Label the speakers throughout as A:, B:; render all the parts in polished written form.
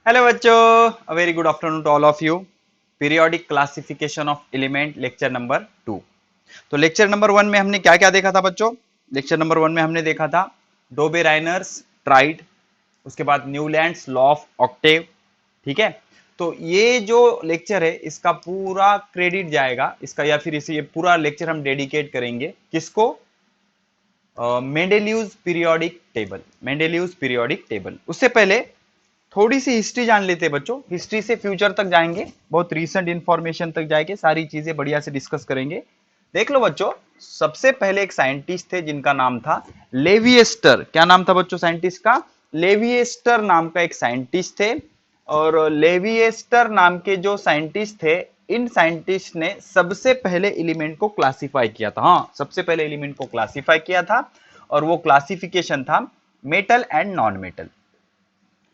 A: Hello बच्चों, a very good afternoon to all of you. Periodic classification of element lecture number 2। तो lecture number 1 में हमने क्या क्या देखा था बच्चों? लेक्चर नंबर 1 में हमने देखा था डोबे राइनर्स ट्राइड, उसके बाद न्यूलैंड्स लॉ ऑफ ऑक्टेव। ठीक है, तो ये जो लेक्चर है इसका पूरा क्रेडिट जाएगा इसका, या फिर इसे ये पूरा लेक्चर हम डेडिकेट करेंगे किसको? Mendeleev's periodic table. Mendeleev's periodic table. उससे पहले थोड़ी सी हिस्ट्री जान लेते हैं बच्चों। हिस्ट्री से फ्यूचर तक जाएंगे, बहुत रीसेंट इंफॉर्मेशन तक जाएंगे, सारी चीजें बढ़िया से डिस्कस करेंगे। देख लो बच्चों, सबसे पहले एक साइंटिस्ट थे जिनका नाम था लेविएस्टर। क्या नाम था बच्चों साइंटिस्ट का? लेविएस्टर नाम का एक साइंटिस्ट थे। और लेविएस्टर नाम के जो साइंटिस्ट थे, इन साइंटिस्ट ने सबसे पहले एलिमेंट को क्लासिफाई किया था। हाँ, सबसे पहले एलिमेंट को क्लासिफाई किया था, और वो क्लासिफिकेशन था मेटल एंड नॉन मेटल।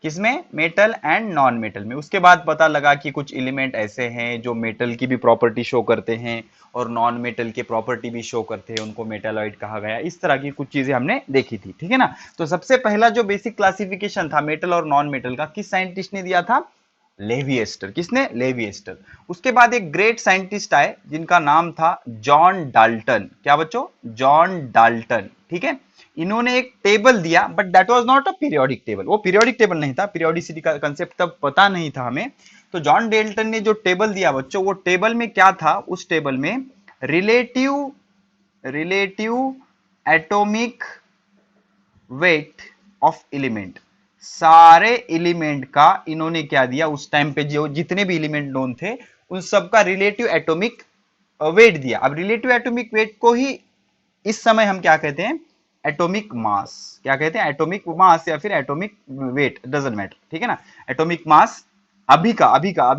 A: किसमें? मेटल एंड नॉन मेटल में। उसके बाद पता लगा कि कुछ एलिमेंट ऐसे हैं जो मेटल की भी प्रॉपर्टी शो करते हैं और नॉन मेटल की प्रॉपर्टी भी शो करते हैं, उनको मेटालॉइड कहा गया। इस तरह की कुछ चीजें हमने देखी थी, ठीक है ना। तो सबसे पहला जो बेसिक क्लासिफिकेशन था मेटल और नॉन मेटल का, किस साइंटिस्ट ने दिया था? लेविएस्टर। किसने? लेविएस्टर। उसके बाद एक ग्रेट साइंटिस्ट आए जिनका नाम था जॉन डाल्टन। क्या बच्चों? John Dalton. ठीक है, इन्होंने एक टेबल दिया, but that was not a periodic table. वो पीरियोडिक टेबल नहीं था, पीरियोडिसिटी का कंसेप्ट तब पता नहीं था हमें। तो जॉन डेल्टन ने जो टेबल दिया बच्चों, वो टेबल में क्या था? उस टेबल में relative relative atomic weight of element, सारे एलिमेंट का इन्होंने क्या दिया उस टाइम पे? जो जितने भी एलिमेंट नोन थे उन सबका रिलेटिव एटॉमिक वेट दिया। अब रिलेटिव एटॉमिक वेट को ही इस समय हम क्या कहते हैं? Atomic mass. क्या कहते हैं? एटॉमिक मास या फिर एटॉमिक वेट, डजंट मैटर, ठीक है ना। एटॉमिक मास अभी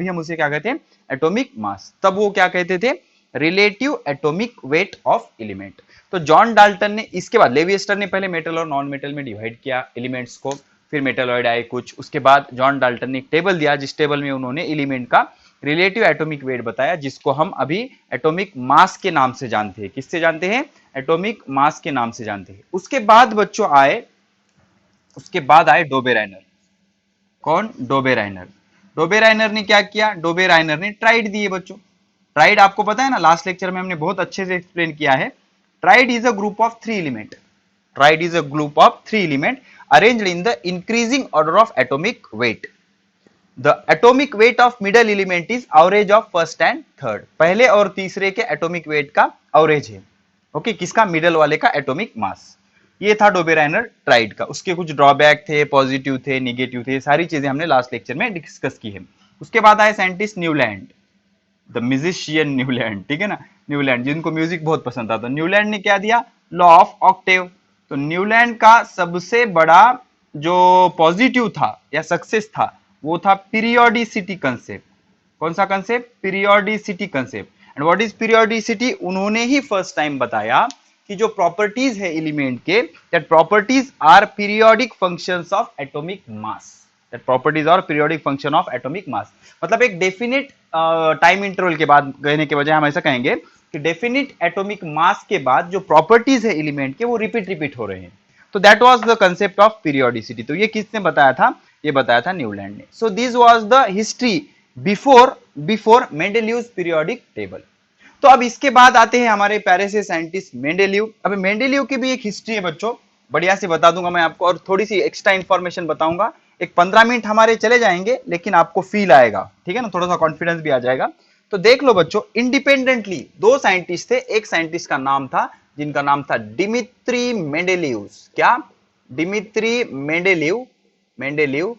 A: हम उसे क्या कहते हैं? Atomic mass. तब वो क्या कहते थे? Relative atomic weight of element. तो जॉन डाल्टन ने, इसके बाद लेविएस्टर ने पहले मेटल और नॉन मेटल में डिवाइड किया एलिमेंट्स को, फिर मेटालॉइड आए कुछ। उसके बाद जॉन डाल्टन ने एक टेबल दिया, जिस टेबल में उन्होंने एलिमेंट का रिलेटिव एटॉमिक वेट बताया, जिसको हम अभी एटॉमिक मास के नाम से जानते हैं। किससे जानते हैं? एटॉमिक मास के नाम से जानते हैं। उसके बाद आए डोबे राइनर। कौन? डोबे राइनर। डोबे राइनर ने क्या किया? डोबे राइनर ने ट्राइड दिए बच्चों। ट्राइड आपको पता है ना, लास्ट लेक्चर में हमने बहुत अच्छे से एक्सप्लेन किया है। Tried is a group of three element. Tried is a group of three element arranged in the increasing order of atomic weight. The atomic weight of middle element is average of first and third. पहले और तीसरे के atomic weight का average है। Okay, किसका? Middle वाले का atomic mass. ये था डोबे राइनर ट्राइड का। उसके कुछ ड्रॉबैक थे, पॉजिटिव थे, निगेटिव थे, सारी चीजें हमने लास्ट लेक्चर में डिस्कस की है। उसके बाद आए scientist Newland, the musician Newland, ठीक है ना। न्यूलैंड, जिनको म्यूजिक बहुत पसंद था, तो न्यूलैंड ने क्या दिया? Law of Octave. तो न्यूलैंड का सबसे बड़ा जो पॉजिटिव था या सक्सेस था, वो था पीरियोडिसिटी कंसेप्ट। कौन सा concept? Periodicity concept. And what is periodicity? उन्होंने ही फर्स्ट टाइम बताया कि जो प्रॉपर्टीज है एलिमेंट के, that properties are periodic functions of atomic mass. That properties are periodic function of atomic mass. मतलब एक डेफिनेट टाइम इंटरवल के बाद कहने के बजाय हम ऐसा कहेंगे कि डेफिनेट एटॉमिक मास के बाद जो प्रॉपर्टीज है एलिमेंट के, वो रिपीट हो रहे हैं। तो that was the concept of periodicity. तो ये किसने बताया था? ये बताया था न्यूलैंड ने। So this was the history before Mendeleev's periodic table. तो अब इसके बाद आते हैं हमारे प्यारे से साइंटिस्ट मेंडेलिव। अब मेंडेलिव की भी एक हिस्ट्री है बच्चों, बढ़िया से बता दूंगा मैं आपको, और थोड़ी सी एक्स्ट्रा इंफॉर्मेशन बताऊंगा। एक 15 मिनट हमारे चले जाएंगे, लेकिन आपको फील आएगा, ठीक है ना, थोड़ा सा कॉन्फिडेंस भी आ जाएगा। तो देख लो बच्चों, इंडिपेंडेंटली दो साइंटिस्ट थे। एक साइंटिस्ट का नाम था, जिनका नाम था डिमित्री मेंडेलिव्स। क्या? Dmitri Mendeleev.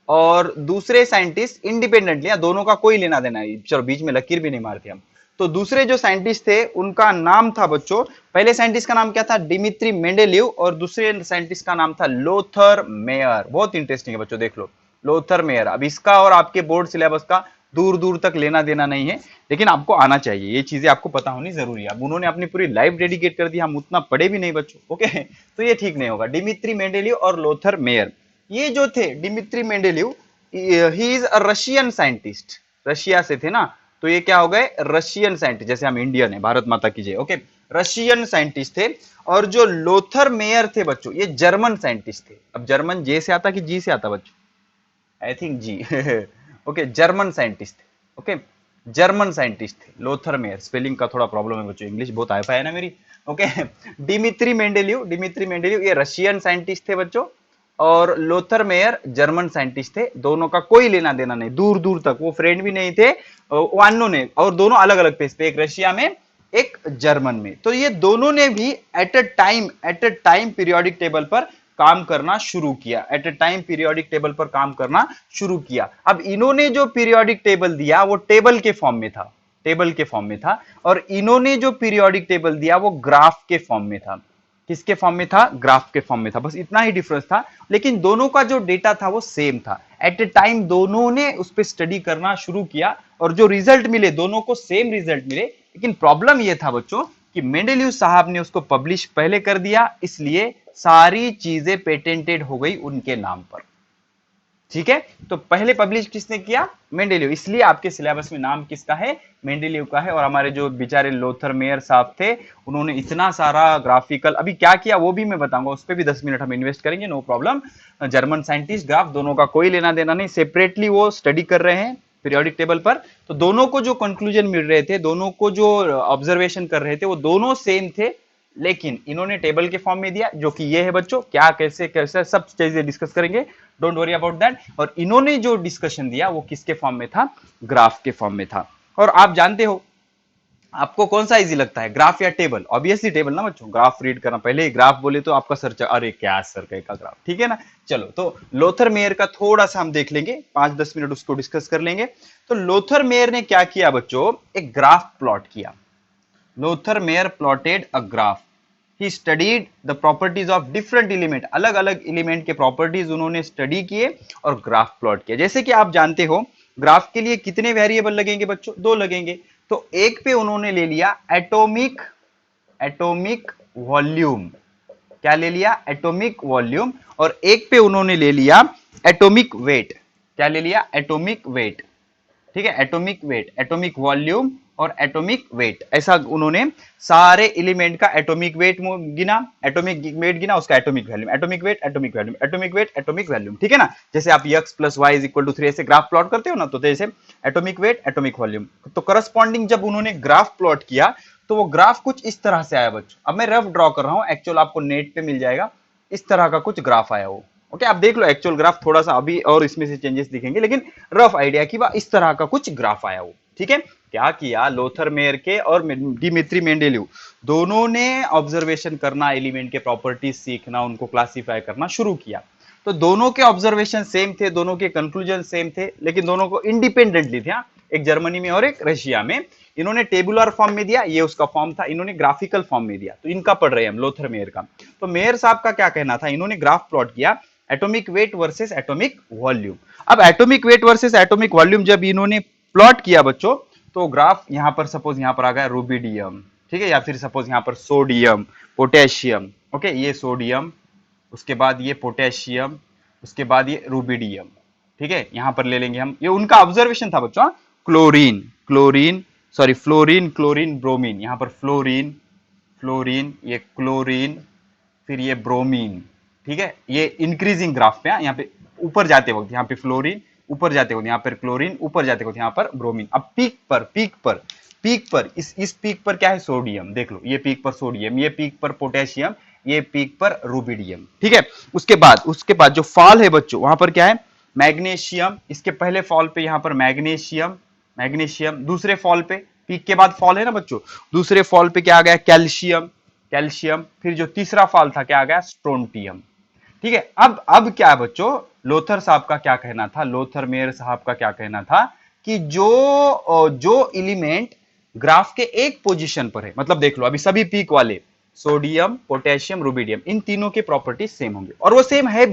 A: और दूसरे साइंटिस्ट इंडिपेंडेंटली, दोनों का कोई लेना देना है, चलो बीच में लकीर भी नहीं मारते हम। तो दूसरे जो साइंटिस्ट थे उनका नाम था बच्चों, पहले साइंटिस्ट का नाम क्या था? डिमित्री मेंडेलिव, और दूसरे साइंटिस्ट का नाम था लोथर मेयर। बहुत इंटरेस्टिंग है बच्चों, देख लो, लोथर मेयर। अब इसका और आपके बोर्ड सिलेबस का दूर दूर तक लेना देना नहीं है, लेकिन आपको आना चाहिए, ये चीजें आपको पता होनी जरूरी है। अब उन्होंने अपनी पूरी लाइफ डेडिकेट कर दी, हम उतना पढ़े भी नहीं बच्चों, ओके। तो ये ठीक नहीं होगा। डिमित्री मेंडेलिव और लोथर मेयर, ये जो थे, Dmitri Mendeleev, he is a Russian scientist. Russia से थे ना, तो ये क्या हो गए? Russian scientist. जैसे हम इंडियन है, भारत माता की जय, ओके। रशियन साइंटिस्ट थे। और जो लोथर मेयर थे बच्चों, ये जर्मन साइंटिस्ट थे। अब जर्मन जे से आता कि जी से आता बच्चों? I think G okay, German scientist थे। ओके, जर्मन साइंटिस्ट थे लोथर मेयर। स्पेलिंग का थोड़ा प्रॉब्लम है बच्चों, इंग्लिश बहुत हाई-फाई है ना मेरी। ओके डिमित्री मेंडेलिव ये रशियन साइंटिस्ट थे बच्चों, और लोथर मेयर जर्मन साइंटिस्ट थे। दोनों का कोई लेना देना नहीं, दूर दूर तक वो फ्रेंड भी नहीं थे, वो अननोन है, और दोनों अलग अलग पेज पे, एक रशिया में एक जर्मन में। तो ये दोनों ने भी at a time periodic table पर काम करना शुरू किया, at a time periodic table पर काम करना शुरू किया। अब इन्होंने जो पीरियोडिक टेबल दिया वो टेबल के फॉर्म में था, टेबल के फॉर्म में था, और इन्होंने जो पीरियोडिक टेबल दिया वो ग्राफ के फॉर्म में था। किसके फॉर्म में था? ग्राफ के फॉर्म में था। बस इतना ही डिफरेंस था, लेकिन दोनों का जो डेटा था वो सेम था। एट ए टाइम दोनों ने उस पर स्टडी करना शुरू किया, और जो रिजल्ट मिले दोनों को सेम रिजल्ट मिले। लेकिन प्रॉब्लम यह था बच्चों कि मेंडेलिव साहब ने उसको पब्लिश पहले कर दिया, इसलिए सारी चीजें पेटेंटेड हो गई उनके नाम पर। ठीक है, तो पहले पब्लिश किसने किया? मेंडेलिव। इसलिए आपके सिलेबस में नाम किसका है? मेंडेलिव का है। और हमारे जो बेचारे लोथर मेयर साहब थे, उन्होंने इतना सारा ग्राफिकल अभी क्या किया वो भी मैं बताऊंगा, उस पर भी 10 मिनट हम इन्वेस्ट करेंगे, no problem. German scientist, graph, दोनों का कोई लेना देना नहीं, सेपरेटली वो स्टडी कर रहे हैं पीरियोडिक टेबल पर। तो दोनों को जो कंक्लूजन मिल रहे थे, दोनों को जो ऑब्जर्वेशन कर रहे थे, वो दोनों सेम थे, लेकिन इन्होंने टेबल के फॉर्म में दिया, जो कि ये है बच्चों। क्या, कैसे कैसे, सब चीजें डिस्कस करेंगे, डोंट वरी अबाउट दैट। और इन्होंने जो डिस्कशन दिया वो किसके फॉर्म में था? ग्राफ के फॉर्म में था। और आप जानते हो आपको कौन सा इजी लगता है, ग्राफ या टेबल? ऑब्वियसली टेबल ना बच्चों, ग्राफ रीड करना। पहले ही ग्राफ बोले तो आपका सर अरे क्या सर का ग्राफ, ठीक है ना। चलो, तो लोथर मेयर का थोड़ा सा हम देख लेंगे, 5-10 मिनट उसको डिस्कस कर लेंगे। तो लोथर मेयर ने क्या किया बच्चों? एक ग्राफ प्लॉट किया। Lothar Meyer plotted a graph. He studied the properties of different element, अलग अलग एलिमेंट के प्रॉपर्टीज उन्होंने स्टडी किए और ग्राफ प्लॉट किया। जैसे कि आप जानते हो ग्राफ के लिए कितने वेरिएबल लगेंगे बच्चों? 2 लगेंगे। तो एक पे उन्होंने ले लिया एटॉमिक वॉल्यूम। क्या ले लिया? Atomic volume. और एक पे उन्होंने ले लिया एटॉमिक वेट। क्या ले लिया? Atomic weight. ठीक है, एटॉमिक वेट, एटॉमिक वॉल्यूम और एटॉमिक वेट, ऐसा उन्होंने सारे एलिमेंट का एटॉमिक वेट गिना, एटॉमिक वेट गिना, उसका atomic volume, atomic weight, atomic volume, atomic weight, atomic volume. ठीक है ना, जैसे आप x plus y is equal to 3 ऐसे ग्राफ प्लॉट करते हो ना, तो जैसे एटॉमिक वेट, एटॉमिक वॉल्यूम। तो करस्पॉन्डिंग जब उन्होंने ग्राफ प्लॉट किया तो वो ग्राफ कुछ इस तरह से आया बच्चों। अब मैं रफ ड्रॉ कर रहा हूं, एक्चुअल आपको नेट पे मिल जाएगा। इस तरह का कुछ ग्राफ आया वो। ओके, आप देख लो एक्चुअल ग्राफ, थोड़ा सा अभी और इसमें से चेंजेस दिखेंगे, लेकिन रफ आइडिया की इस तरह का कुछ ग्राफ आया वो। ठीक है, क्या किया लोथर मेयर के और डिमित्री मेंडेलिव दोनों ने ऑब्जर्वेशन करना, एलिमेंट के प्रॉपर्टीज सीखना, उनको क्लासिफाई करना शुरू किया। तो दोनों के ऑब्जर्वेशन सेम थे, दोनों के कंक्लूजन सेम थे, लेकिन दोनों को इंडिपेंडेंटली थे। एक जर्मनी में और एक रशिया में। इन्होंने टेबुलर फॉर्म में दिया, ये उसका फॉर्म था, इन्होंने ग्राफिकल फॉर्म में दिया। तो इनका पढ़ रहे हैं हम, लोथर मेयर का। तो मेयर साहब का क्या कहना था? इन्होंने ग्राफ प्लॉट किया atomic weight versus atomic volume. अब atomic weight versus atomic volume जब इन्होंने प्लॉट किया बच्चों, तो ग्राफ यहां पर सपोज यहां पर आ गया रुबिडियम, ठीक है, या फिर सपोज यहां पर सोडियम, पोटेशियम। ओके, ये सोडियम, उसके बाद ये पोटेशियम, उसके बाद ये रुबिडियम। ठीक है, यहां पर ले लेंगे हम, ये उनका ऑब्जर्वेशन था बच्चों। Chlorine, chlorine, sorry fluorine, chlorine, bromine. यहां पर फ्लोरीन, फ्लोरीन, ये क्लोरीन, फिर ये ब्रोमीन। ठीक है, ये इंक्रीजिंग ग्राफ पे, यहाँ पे ऊपर जाते वक्त यहाँ पे फ्लोरीन, ऊपर जाते वक्त यहाँ पर क्लोरीन, ऊपर जाते वक्त यहाँ पर ब्रोमीन। अब पीक पर इस पीक पर क्या है? सोडियम। देख लो, ये पीक पर सोडियम, ये पीक पर पोटेशियम, ये पीक पर रुबिडियम। ठीक है, उसके बाद जो फॉल है बच्चों, वहां पर क्या है? मैग्नीशियम। इसके पहले फॉल पे यहाँ पर मैग्नीशियम, दूसरे फॉल पे, पीक के बाद फॉल है ना बच्चों, दूसरे फॉल पे क्या आ गया? कैल्शियम। फिर जो तीसरा फॉल था क्या आ गया? स्ट्रोंटियम। ठीक है, अब क्या है बच्चों? लोथर साहब का क्या कहना था, लोथर मेयर साहब का क्या कहना था कि जो एलिमेंट ग्राफ के एक पोजीशन पर है, मतलब देख लो अभी सभी पीक वाले सोडियम, पोटेशियम, रुबिडियम, इन तीनों के प्रॉपर्टीज सेम होंगे, और वो सेम है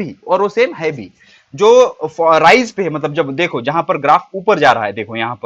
A: भी। जो राइज पे है, मतलब जब देखो जहां पर ग्राफ ऊपर जा रहा है, देखो यहां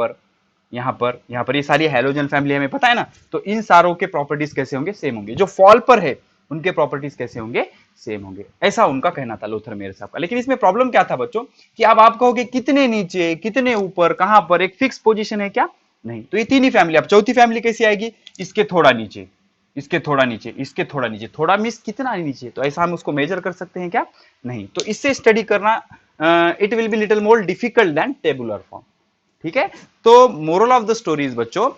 A: पर ये सारी हैलोजन फैमिली हमें पता है ना, तो इन सारों के प्रॉपर्टीज कैसे होंगे? सेम होंगे। जो फॉल पर है उनके प्रॉपर्टीज कैसे होंगे? सेम होंगे। ऐसा उनका कहना था लोथर मेयर साहब का। लेकिन इसमें प्रॉब्लम क्या था बच्चों कि अब आप कहोगे कितने नीचे, कितने ऊपर, कहां पर, एक फिक्स पोजीशन है क्या? नहीं। तो ये तीन ही फैमिली। अब चौथी फैमिली कैसी आएगी? इसके थोड़ा नीचे, इसके थोड़ा नीचे, इसके थोड़ा नीचे, थोड़ा मिस कितना नीचे, तो ऐसा हम उसको मेजर कर सकते हैं क्या? नहीं। तो इससे स्टडी करना it will be little more difficult than tabular form. ठीक है, तो मोरल ऑफ द स्टोरीज बच्चों,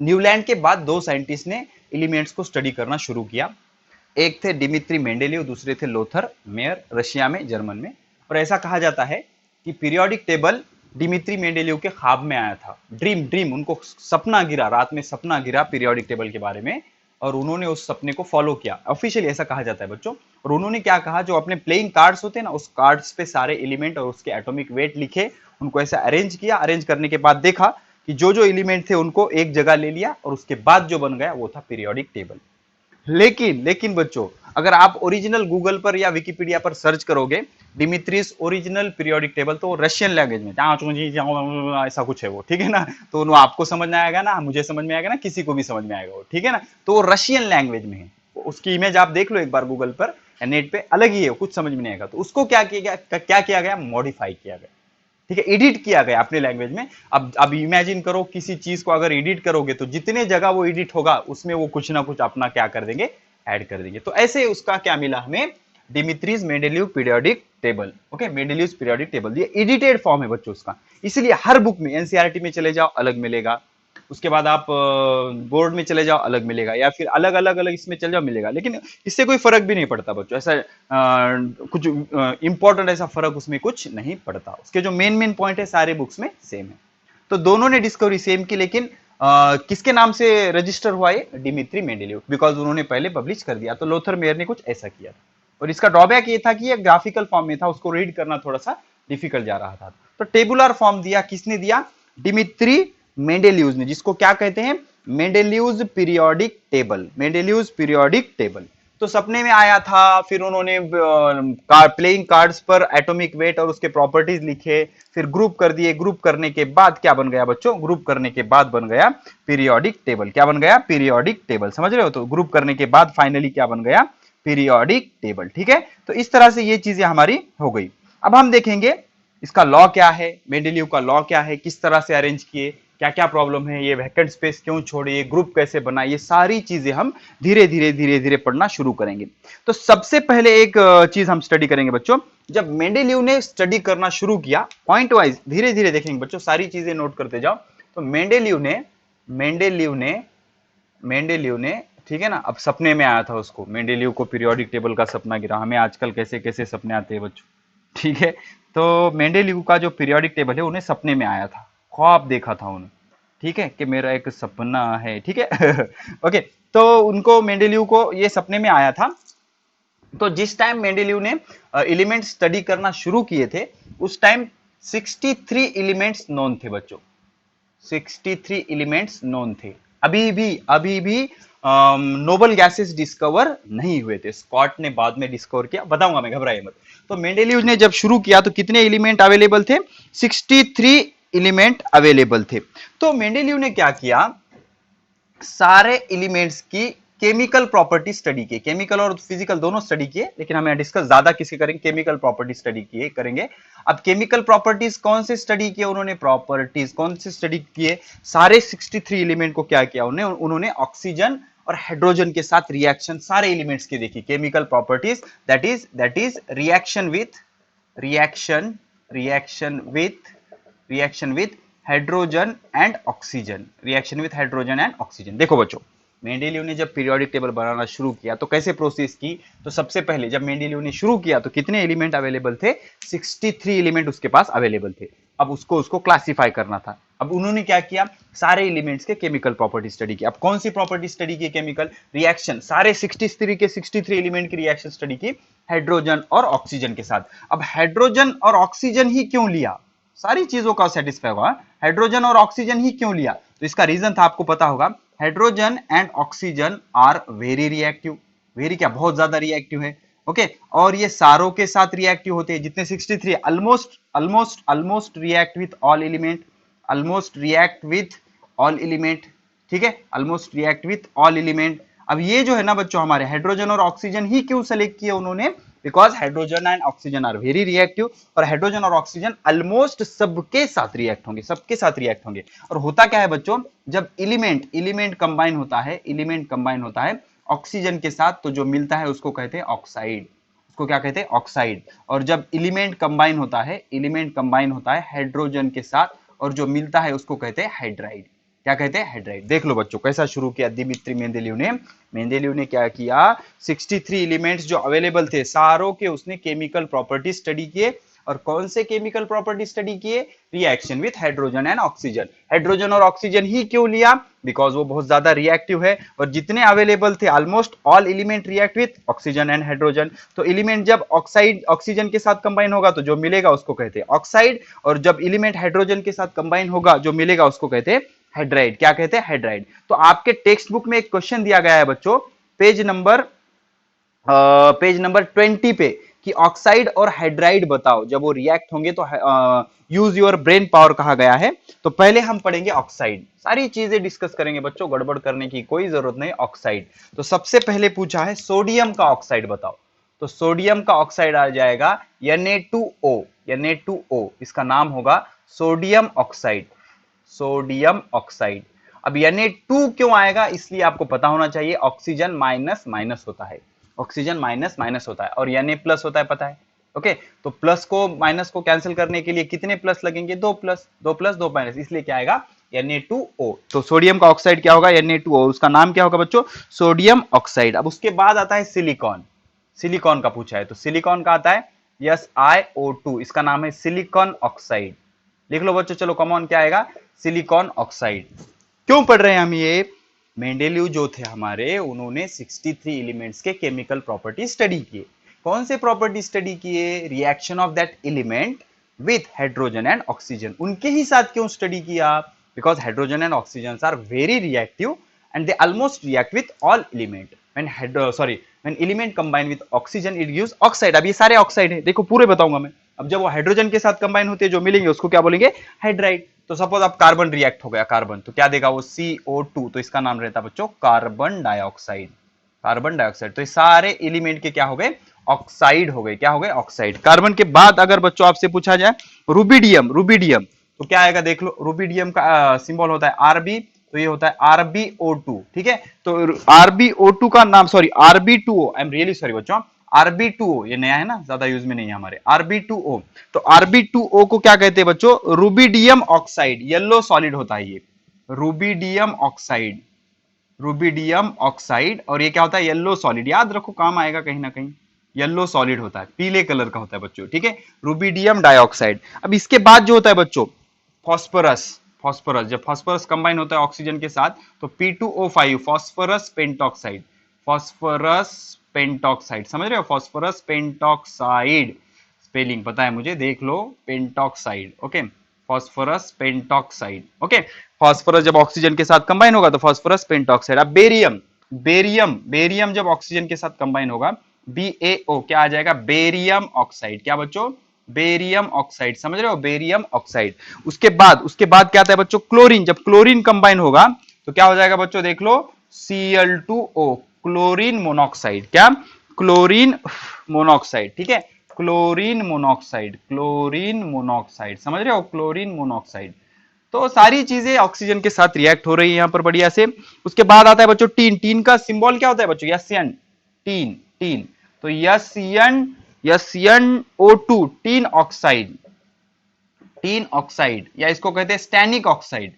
A: न्यूलैंड के बाद दो साइंटिस्ट ने एलिमेंट्स को स्टडी करना शुरू किया। एक थे डिमित्री मेंडेलीव, दूसरे थे लोथर मेयर, रशिया में, जर्मन में। और ऐसा कहा जाता है कि पीरियोडिक टेबल डिमित्री मेंडेलीव के ख्वाब में आया था। ड्रीम उनको सपना गिरा, रात में सपना गिरा पीरियोडिक टेबल के बारे में, और उन्होंने उस सपने को फॉलो किया। ऑफिशियली ऐसा कहा जाता है बच्चों। और उन्होंने क्या कहा, जो अपने प्लेइंग कार्ड्स होते हैं ना, उस कार्ड्स पे सारे एलिमेंट और उसके एटॉमिक वेट लिखे, उनको ऐसा अरेंज किया। अरेंज करने के बाद देखा कि जो जो एलिमेंट थे उनको एक जगह ले लिया, और उसके बाद जो बन गया वो था पीरियोडिक टेबल। लेकिन बच्चों, अगर आप ओरिजिनल गूगल पर या विकिपीडिया पर सर्च करोगे डिमित्रीज ओरिजिनल पीरियोडिक टेबल, तो रशियन लैंग्वेज में ऐसा कुछ है वो, ठीक है ना। तो वो आपको समझ में आएगा ना, मुझे समझ में आएगा ना, किसी को भी समझ में आएगा वो, ठीक है ना। तो वो रशियन लैंग्वेज में है, उसकी इमेज आप देख लो एक बार गूगल पर या नेट पे, अलग ही है, कुछ समझ में नहीं आएगा। तो उसको क्या किया गया, मॉडिफाई किया गया, ठीक है, एडिट किया गया अपने लैंग्वेज में। अब इमेजिन करो, किसी चीज को अगर एडिट करोगे तो जितने जगह वो एडिट होगा उसमें वो कुछ ना कुछ अपना क्या कर देंगे, ऐड कर देंगे। तो ऐसे उसका क्या मिला हमें, Dmitri's Mendeleev periodic table. Okay, Mendeleev periodic table, ये एडिटेड फॉर्म है बच्चों उसका, इसलिए हर बुक में, एनसीईआरटी में चले जाओ अलग मिलेगा, उसके बाद आप बोर्ड में चले जाओ अलग मिलेगा, या फिर अलग अलग अलग इसमें चले जाओ मिलेगा। लेकिन इससे कोई फर्क भी नहीं पड़ता बच्चों, ऐसा कुछ इंपॉर्टेंट ऐसा फर्क उसमें कुछ नहीं पड़ता। उसके जो मेन पॉइंट है सारे बुक्स में सेम है। तो दोनों ने डिस्कवरी सेम की, लेकिन किसके नाम से रजिस्टर हुआ ये, डिमित्री मेंडेलीव, बिकॉज उन्होंने पहले पब्लिश कर दिया। तो लोथर मेयर ने कुछ ऐसा किया था, और इसका ड्रॉबैक ये था कि ये ग्राफिकल फॉर्म में था, उसको रीड करना थोड़ा सा डिफिकल्ट जा रहा था। तो टेबुलर फॉर्म दिया किसने दिया, डिमित्री मेंडेलीव ने, जिसको क्या कहते हैं, मेंडेलीव्स periodic table, Mendeleev's periodic table. तो सपने में आया था, फिर उन्होंने प्लेइंग कार्ड्स पर एटॉमिक वेट और उसके प्रॉपर्टीज लिखे, फिर ग्रुप कर दिए। ग्रुप करने के बाद क्या बन गया बच्चों, ग्रुप करने के बाद बन गया पीरियोडिक टेबल। क्या बन गया, पीरियोडिक टेबल, समझ रहे हो। तो ग्रुप करने के बाद फाइनली क्या बन गया, पीरियोडिक टेबल, ठीक है। तो इस तरह से ये चीजें हमारी हो गई। अब हम देखेंगे इसका लॉ क्या है, मेंडेलीव का लॉ क्या है, किस तरह से अरेंज किए, क्या क्या प्रॉब्लम है, ये वैकेंट स्पेस क्यों छोड़े, ये ग्रुप कैसे बना, ये सारी चीजें हम धीरे धीरे पढ़ना शुरू करेंगे। तो सबसे पहले एक चीज हम स्टडी करेंगे बच्चों, जब मेंडेलीव ने स्टडी करना शुरू किया, पॉइंट वाइज धीरे धीरे देखेंगे बच्चों, सारी चीजें नोट करते जाओ। तो मेंडेलीव ने ठीक है ना, अब सपने में आया था उसको, मेंडेलीव को पीरियोडिक टेबल का सपना गिरा। हमें आजकल कैसे कैसे सपने आते हैं बच्चों, ठीक है। तो मेंडेलीव का जो पीरियोडिक टेबल है उन्हें सपने में आया था, ख्वाब देखा था उन्हें, ठीक है, कि मेरा एक सपना है, ठीक है। ओके, तो उनको, मेंडेलीव को ये सपने में आया था। तो जिस टाइम मेंडेलीव ने एलिमेंट स्टडी करना शुरू किए थे, उस टाइम 63 एलिमेंट्स नोन थे बच्चों, 63 एलिमेंट्स नोन थे। अभी भी नोबल गैसेस डिस्कवर नहीं हुए थे, स्कॉट ने बाद में डिस्कवर किया, बताऊंगा मैं, घबराइए मत। तो मेंडेलीव ने जब शुरू किया तो कितने एलिमेंट अवेलेबल थे, 63 एलिमेंट अवेलेबल थे। तो मेंडेलीव ने क्या किया, सारे एलिमेंट्स की केमिकल प्रॉपर्टी स्टडी किए, केमिकल और फिजिकल दोनों स्टडी किए, लेकिन हम यहाँ डिस्कस ज्यादा किसी करेंगे, केमिकल प्रॉपर्टी स्टडी किए करेंगे। अब केमिकल प्रॉपर्टीज कौन से स्टडी किए उन्होंने, प्रॉपर्टीज कौन से स्टडी किए, सारे 63 एलिमेंट को क्या किया उन्होंने ऑक्सीजन और हाइड्रोजन के साथ रिएक्शन सारे एलिमेंट्स की देखी, chemical properties, that is reaction with hydrogen and oxygen, reaction with hydrogen and oxygen. देखो बच्चों, मेंडेलीव ने जब पीरियोडिक टेबल बनाना शुरू किया तो कैसे प्रोसेस की, तो सबसे पहले जब मेंडेलीव ने शुरू किया तो कितने एलिमेंट अवेलेबल थे, 63 एलिमेंट उसके पास अवेलेबल थे। अब उसको क्लासिफाई करना था। अब उन्होंने क्या किया, सारे एलिमेंट्स के केमिकल प्रॉपर्टी स्टडी की। अब कौन सी प्रॉपर्टी स्टडी की, केमिकल रिएक्शन, सारे 63 एलिमेंट की रिएक्शन स्टडी की हाइड्रोजन और ऑक्सीजन के साथ। अब हाइड्रोजन और ऑक्सीजन ही क्यों लिया, सारी चीजों का सेटिस्फाई हुआ, हाइड्रोजन और ऑक्सीजन ही क्यों लिया, तो इसका रीजन था, आपको पता होगा, hydrogen and oxygen are very reactive, very क्या, बहुत ज्यादा रिएक्टिव है, ओके। और ये सारों के साथ रिएक्टिव होते हैं, जितने 63 almost react with all element, ठीक है, almost react with all element. अब ये जो है ना बच्चों, हमारे हाइड्रोजन और ऑक्सीजन ही क्यों सेलेक्ट किए उन्होंने, because hydrogen and oxygen are very reactive, और हाइड्रोजन और ऑक्सीजन ऑलमोस्ट सबके साथ रिएक्ट होंगे। और होता क्या है बच्चों, जब एलिमेंट कंबाइन होता है ऑक्सीजन के साथ, तो जो मिलता है उसको कहते हैं ऑक्साइड, उसको क्या कहते हैं, ऑक्साइड। और जब एलिमेंट कंबाइन होता है, एलिमेंट कंबाइन होता है हाइड्रोजन के साथ और जो मिलता है उसको कहते हैं हाइड्राइड। क्या कहते हैं, हाइड्राइड। देख लो बच्चों कैसा शुरू किया दिमित्री मेंडेलीव ने। मेंडेलीव ने क्या किया, 63 एलिमेंट्स जो अवेलेबल थे सारों के उसने केमिकल प्रॉपर्टी स्टडी किए। और कौन से केमिकल प्रॉपर्टी स्टडी किए, reaction with hydrogen and oxygen. Hydrogen और ऑक्सीजन ही क्यों लिया, बिकॉज वो बहुत ज्यादा रिएक्टिव है और जितने अवेलेबल थे almost all element react with oxygen and hydrogen. तो एलिमेंट जब ऑक्साइड ऑक्सीजन के साथ कंबाइन होगा तो जो मिलेगा उसको कहते हैं ऑक्साइड, और जब एलिमेंट हाइड्रोजन के साथ कंबाइन होगा जो मिलेगा उसको कहते हैं हाइड्राइड। क्या कहते हैं, हाइड्राइड। तो आपके टेक्स्ट बुक में एक क्वेश्चन दिया गया है बच्चों, पेज नंबर 20 पे, कि ऑक्साइड और हाइड्राइड बताओ जब वो रिएक्ट होंगे तो यूज योर ब्रेन पावर कहा गया है। तो पहले हम पढ़ेंगे ऑक्साइड, सारी चीजें डिस्कस करेंगे बच्चों, गड़बड़ करने की कोई जरूरत नहीं। ऑक्साइड तो सबसे पहले पूछा है सोडियम का ऑक्साइड बताओ, तो सोडियम का ऑक्साइड आ जाएगा Na2O। Na2O इसका नाम होगा सोडियम ऑक्साइड, सोडियम ऑक्साइड। अब Na2 क्यों आएगा, इसलिए आपको पता होना चाहिए ऑक्सीजन माइनस माइनस होता है, ऑक्सीजन माइनस माइनस होता है और Na प्लस होता है, पता है। ओके, तो प्लस को माइनस को कैंसिल करने के लिए कितने प्लस लगेंगे, 2 प्लस 2 माइनस, इसलिए क्या आएगा Na2O। तो सोडियम का ऑक्साइड क्या होगा, Na2O, उसका नाम क्या होगा बच्चों, सोडियम ऑक्साइड। अब उसके बाद आता है सिलिकॉन, सिलिकॉन का पूछा है तो सिलिकॉन का आता है SiO2, इसका नाम है सिलिकॉन ऑक्साइड। लिख लो बच्चों, चलो कम ऑन, क्या आएगा, सिलिकॉन ऑक्साइड। क्यों पढ़ रहे हैं हम ये, मेंडेलीव जो थे हमारे उन्होंने 63 एलिमेंट्स के केमिकल प्रॉपर्टी स्टडी किए। कौन से प्रॉपर्टी स्टडी किए, reaction of that element with hydrogen and oxygen. उनके ही साथ क्यों स्टडी किया, because hydrogen and oxygen are very reactive and they almost react with all element when element combine with oxygen it gives oxide। अब ये सारे oxide है, देखो पूरे बताऊंगा मैं। अब जब वो हाइड्रोजन के साथ कंबाइन होते हैं जो मिलेंगे उसको क्या बोलेंगे, हाइड्राइड। तो सपोज अब कार्बन रिएक्ट हो गया, कार्बन तो क्या देगा वो CO2, तो इसका नाम रहता है बच्चों कार्बन डाइऑक्साइड, कार्बन डाइऑक्साइड। तो ये सारे एलिमेंट के क्या हो गए, ऑक्साइड हो गए, क्या हो गए, ऑक्साइड। कार्बन के बाद अगर बच्चों आपसे पूछा जाए रुबिडियम, रुबिडियम तो क्या आएगा, देख लो रुबिडियम का सिंबल होता है RB, तो ये होता है RbO2, ठीक है। तो RbO2 का नाम, sorry Rb2O, I am really sorry बच्चों, Rb2O ये नया है ना, ज्यादा यूज में नहीं है हमारे, Rb2O। तो Rb2O को क्या कहते हैं बच्चों, रुबिडियम ऑक्साइड, येलो सॉलिड होता है ये, रुबिडियम ऑक्साइड, रुबिडियम ऑक्साइड। और ये क्या होता है, येलो सॉलिड, याद रखो काम आएगा कहीं ना कहीं, येलो सॉलिड होता है, पीले कलर का होता है बच्चों, ठीक है, रुबिडियम डाइऑक्साइड। अब इसके बाद जो होता है बच्चों फॉस्फोरस, फॉस्फोरस जब फॉस्फोरस कंबाइन होता है ऑक्सीजन के साथ तो P2O5 phosphorus pentoxide, phosphorus pentoxide, समझ रहे हो, फॉस्फोरस पेंटॉक्साइड, स्पेलिंग पता है मुझे, देख लो, pentoxide, okay, phosphorus pentoxide, okay. Phosphorus जब ऑक्सीजन के साथ कंबाइन होगा तो फॉस्फोरस पेंटॉक्साइड। अब बेरियम, बेरियम, बेरियम जब ऑक्सीजन के साथ कंबाइन होगा BaO, क्या आ जाएगा, बेरियम ऑक्साइड। क्या बच्चों, बेरियम ऑक्साइड, समझ रहे हो, बेरियम ऑक्साइड। उसके बाद क्या आता है बच्चों, क्लोरीन, जब क्लोरीन कंबाइन होगा तो क्या हो जाएगा बच्चों, देख लो Cl2O, क्लोरीन मोनोक्साइड, क्या, क्लोरीन मोनोक्साइड, ठीक है, क्लोरीन मोनोक्साइड, क्लोरीन मोनोक्साइड, समझ रहे हो, क्लोरीन मोनोक्साइड। तो सारी चीजें ऑक्सीजन के साथ रिएक्ट हो रही है यहां पर बढ़िया से। उसके बाद आता है बच्चों टीन, टीन का सिंबल क्या होता है बच्चों, SN, टीन, टीन, तो SnO2, tin oxide, tin oxide, या इसको कहते हैं स्टैनिक ऑक्साइड।